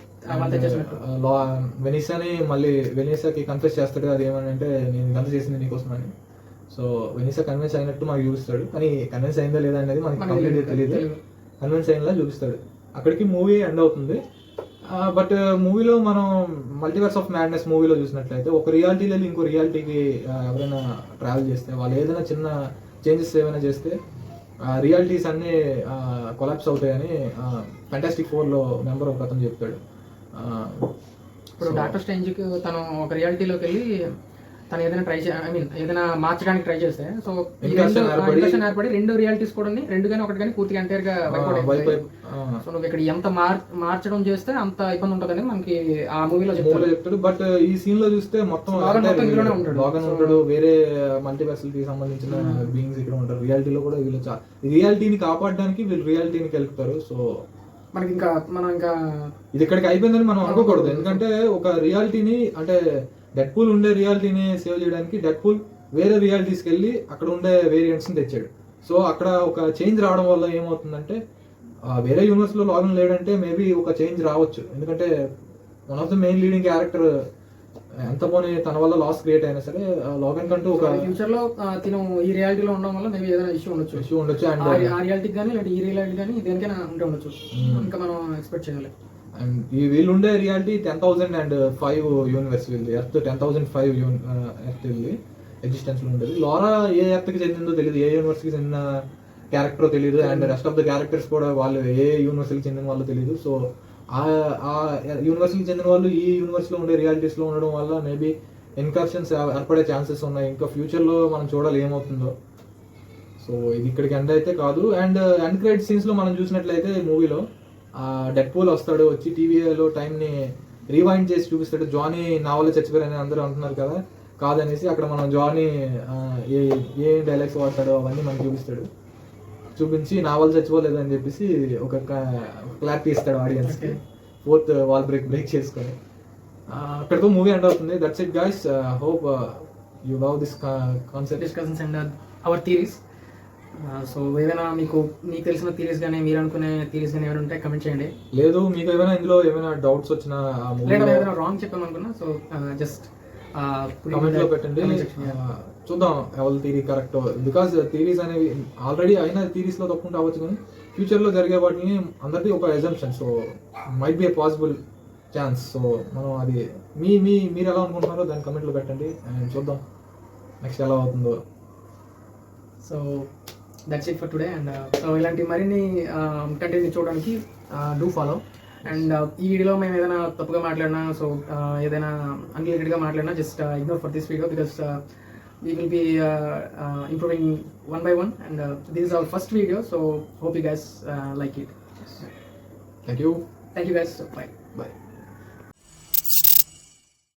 వెనిసాని మళ్ళీ వెనిసాకి కన్ఫెస్ చేస్తాడు. అది ఏమని అంటే నేను ఇదంతా చేసింది నీకోసం అని. సో వెనిసా కన్విన్స్ అయినట్టు మనకి చూపిస్తాడు, కానీ కన్విన్స్ అయిందా లేదా అనేది మనకి కంప్లీట్గా తెలియదు. కన్విన్స్ అయినలా చూపిస్తాడు. అక్కడికి మూవీ ఎండ్ అవుతుంది. బట్ మూవీలో మనం మల్టీవర్స్ ఆఫ్ మ్యాడ్నెస్ మూవీలో చూసినట్లయితే ఒక రియాలిటీ వెళ్ళి ఇంకో రియాలిటీకి ఎవరైనా ట్రావెల్ చేస్తే వాళ్ళు ఏదైనా చిన్న చేంజెస్ ఏమైనా చేస్తే రియాలిటీస్ అన్నీ కొలాప్స్ అవుతాయని ఫ్యాంటాస్టిక్ 4లో మెంబర్ ఒక అతను చెప్తాడు. ఇప్పుడు డాక్టర్ స్ట్రేంజ్కి తను ఒక రియాలిటీలోకి వెళ్ళి తను ఏదైనా ఏదైనా మార్చడానికి ట్రై చేస్తే సో ఏర్పడి రెండు రియాలిటీస్ కూడా రెండు కానీ ఒకటి కానీ పూర్తిగా ఎంటైర్ గా సో నువ్వు ఇక్కడ ఎంత మార్చడం చేస్తే అంత ఇబ్బంది ఉంటుంది అనేది మనకి ఆ మూవీలో చెప్తాడు. బట్ ఈ సీన్ లో చూస్తే మొత్తం లాగన్ ఉంటాడు, వేరే మల్టీవర్స్ కి సంబంధించిన బీయింగ్స్ ఇక్కడ ఉంటారు. రియాలిటీలో కూడా వీళ్ళు రియాలిటీని కాపాడడానికి వీళ్ళు రియాలిటీని కలుపుతారు. సో మనకి మనం ఇది ఇక్కడికి అయిపోయిందని మనం అనుకోకూడదు. ఎందుకంటే ఒక రియాలిటీని అంటే డెడ్పూల్ ఉండే రియాలిటీని సేవ్ చేయడానికి డెడ్పూల్ వేరే రియాలిటీస్కి వెళ్ళి అక్కడ ఉండే వేరియంట్స్ని తెచ్చాడు. సో అక్కడ ఒక చేంజ్ రావడం వల్ల ఏమవుతుందంటే వేరే యూనివర్స్లో లాగన్ లేడంటే మేబీ ఒక చేంజ్ రావచ్చు. ఎందుకంటే one of the main leading character ఎంత పోనీ తన వల్ల లాస్ క్రియేట్ అయినా సరే లాగన్ కంటూ ఒక ఫ్యూచర్ లో తిను ఈ రియాలిటీలో ఉండడం వల్ల మేబీ ఏదైనా ఇష్యూ ఉండొచ్చు అండ్ ఆ రియాలిటీ కానీ లేదా ఈ రియాలిటీ కానీ దేనికైనా ఉంటే ఉండొచ్చు. ఇంకా మనం ఎక్స్పెక్ట్ చేయాలి. అండ్ ఈ వీళ్ళు ఉండే రియాలిటీ 10,005 యూనివర్స్ వీళ్ళది. ఎర్త్ 10,005 ఎర్త్ వీళ్ళది ఎగ్జిస్టెన్స్ లో ఉండేది. లారా ఏ ఎర్త్ కి చెందిందో తెలియదు, ఏ యూనివర్స్ కి చెందిన క్యారెక్టర్ తెలియదు, and rest of the characters కూడా వాళ్ళు ఏ యూనివర్స్ కి చెందిన వాళ్ళు తెలియదు. సో ఆ యూనివర్స్ కి చెందిన వాళ్ళు ఈ యూనివర్స్ లో ఉండే రియాలిటీస్ లో ఉండడం వల్ల మేబీ ఇన్కర్షన్స్ ఏర్పడే ఛాన్సెస్ ఉన్నాయి. ఇంకా ఫ్యూచర్ లో మనం చూడాలి ఏమవుతుందో. సో ఇది ఇక్కడికి ఎండ్ అయితే కాదు. అండ్ ఎండ్ క్రెడిట్ సీన్స్ లో మనం చూసినట్లయితే మూవీలో డెడ్పూల్ వస్తాడు, వచ్చి టీవీలో టైంని రీవైండ్ చేసి చూపిస్తాడు. జానీ నా వల్ల చచ్చిపోయారని అందరూ అంటున్నారు కదా, కాదనేసి అక్కడ మనం జానీ ఏ డైలాగ్స్ వాడతాడో అవన్నీ మనకి చూపించి నా వల్ల చచ్చిపోలేదు అని చెప్పేసి ఒక క్లారిటీ ఇస్తాడు ఆడియన్స్కి, ఫోర్త్ వాల్ బ్రేక్ చేసుకొని. అక్కడితో మూవీ ఎండ్ అవుతుంది. That's it guys. Hope you love this concept discussions and hour theories. So ఏదైనా మీకు తెలిసిన థియరీస్ కానీ మీరు అనుకునే థియరీస్ కానీ ఏమైనా ఉంటే కమెంట్ చేయండి. లేదు మీకు ఏమైనా ఇందులో ఏమైనా డౌట్స్ వచ్చినా ఏదైనా రాంగ్ చెప్పామనుకున్నా సో జస్ట్ కమెంట్ లో పెట్టండి, చూద్దాం ఎవరి థియరీ కరెక్ట్. బికాస్ థియరీస్ అనేవి ఆల్రెడీ అయిన థియరీస్ లో తప్పుకుంటూ అవ్వచ్చు, కానీ ఫ్యూచర్ లో జరిగే వాటిని అందరికీ ఒక assumption. So might be a possible chance. So మనం అది మీరు ఎలా అనుకుంటున్నారో దాన్ని కమెంట్ లో పెట్టండి అండ్ చూద్దాం నెక్స్ట్ ఎలా అవుతుందో. So that's it for today. And so ఇలాంటి మరిన్ని కంటెంట్ని చూడడానికి డూ ఫాలో. అండ్ ఈ వీడియోలో మేము ఏదైనా తప్పుగా మాట్లాడినా సో ఏదైనా అన్రిలేటెడ్గా మాట్లాడినా just ignore for this video because we will be improving one by one, and this is our first video, so hope you guys like it. Thank you guys. Bye.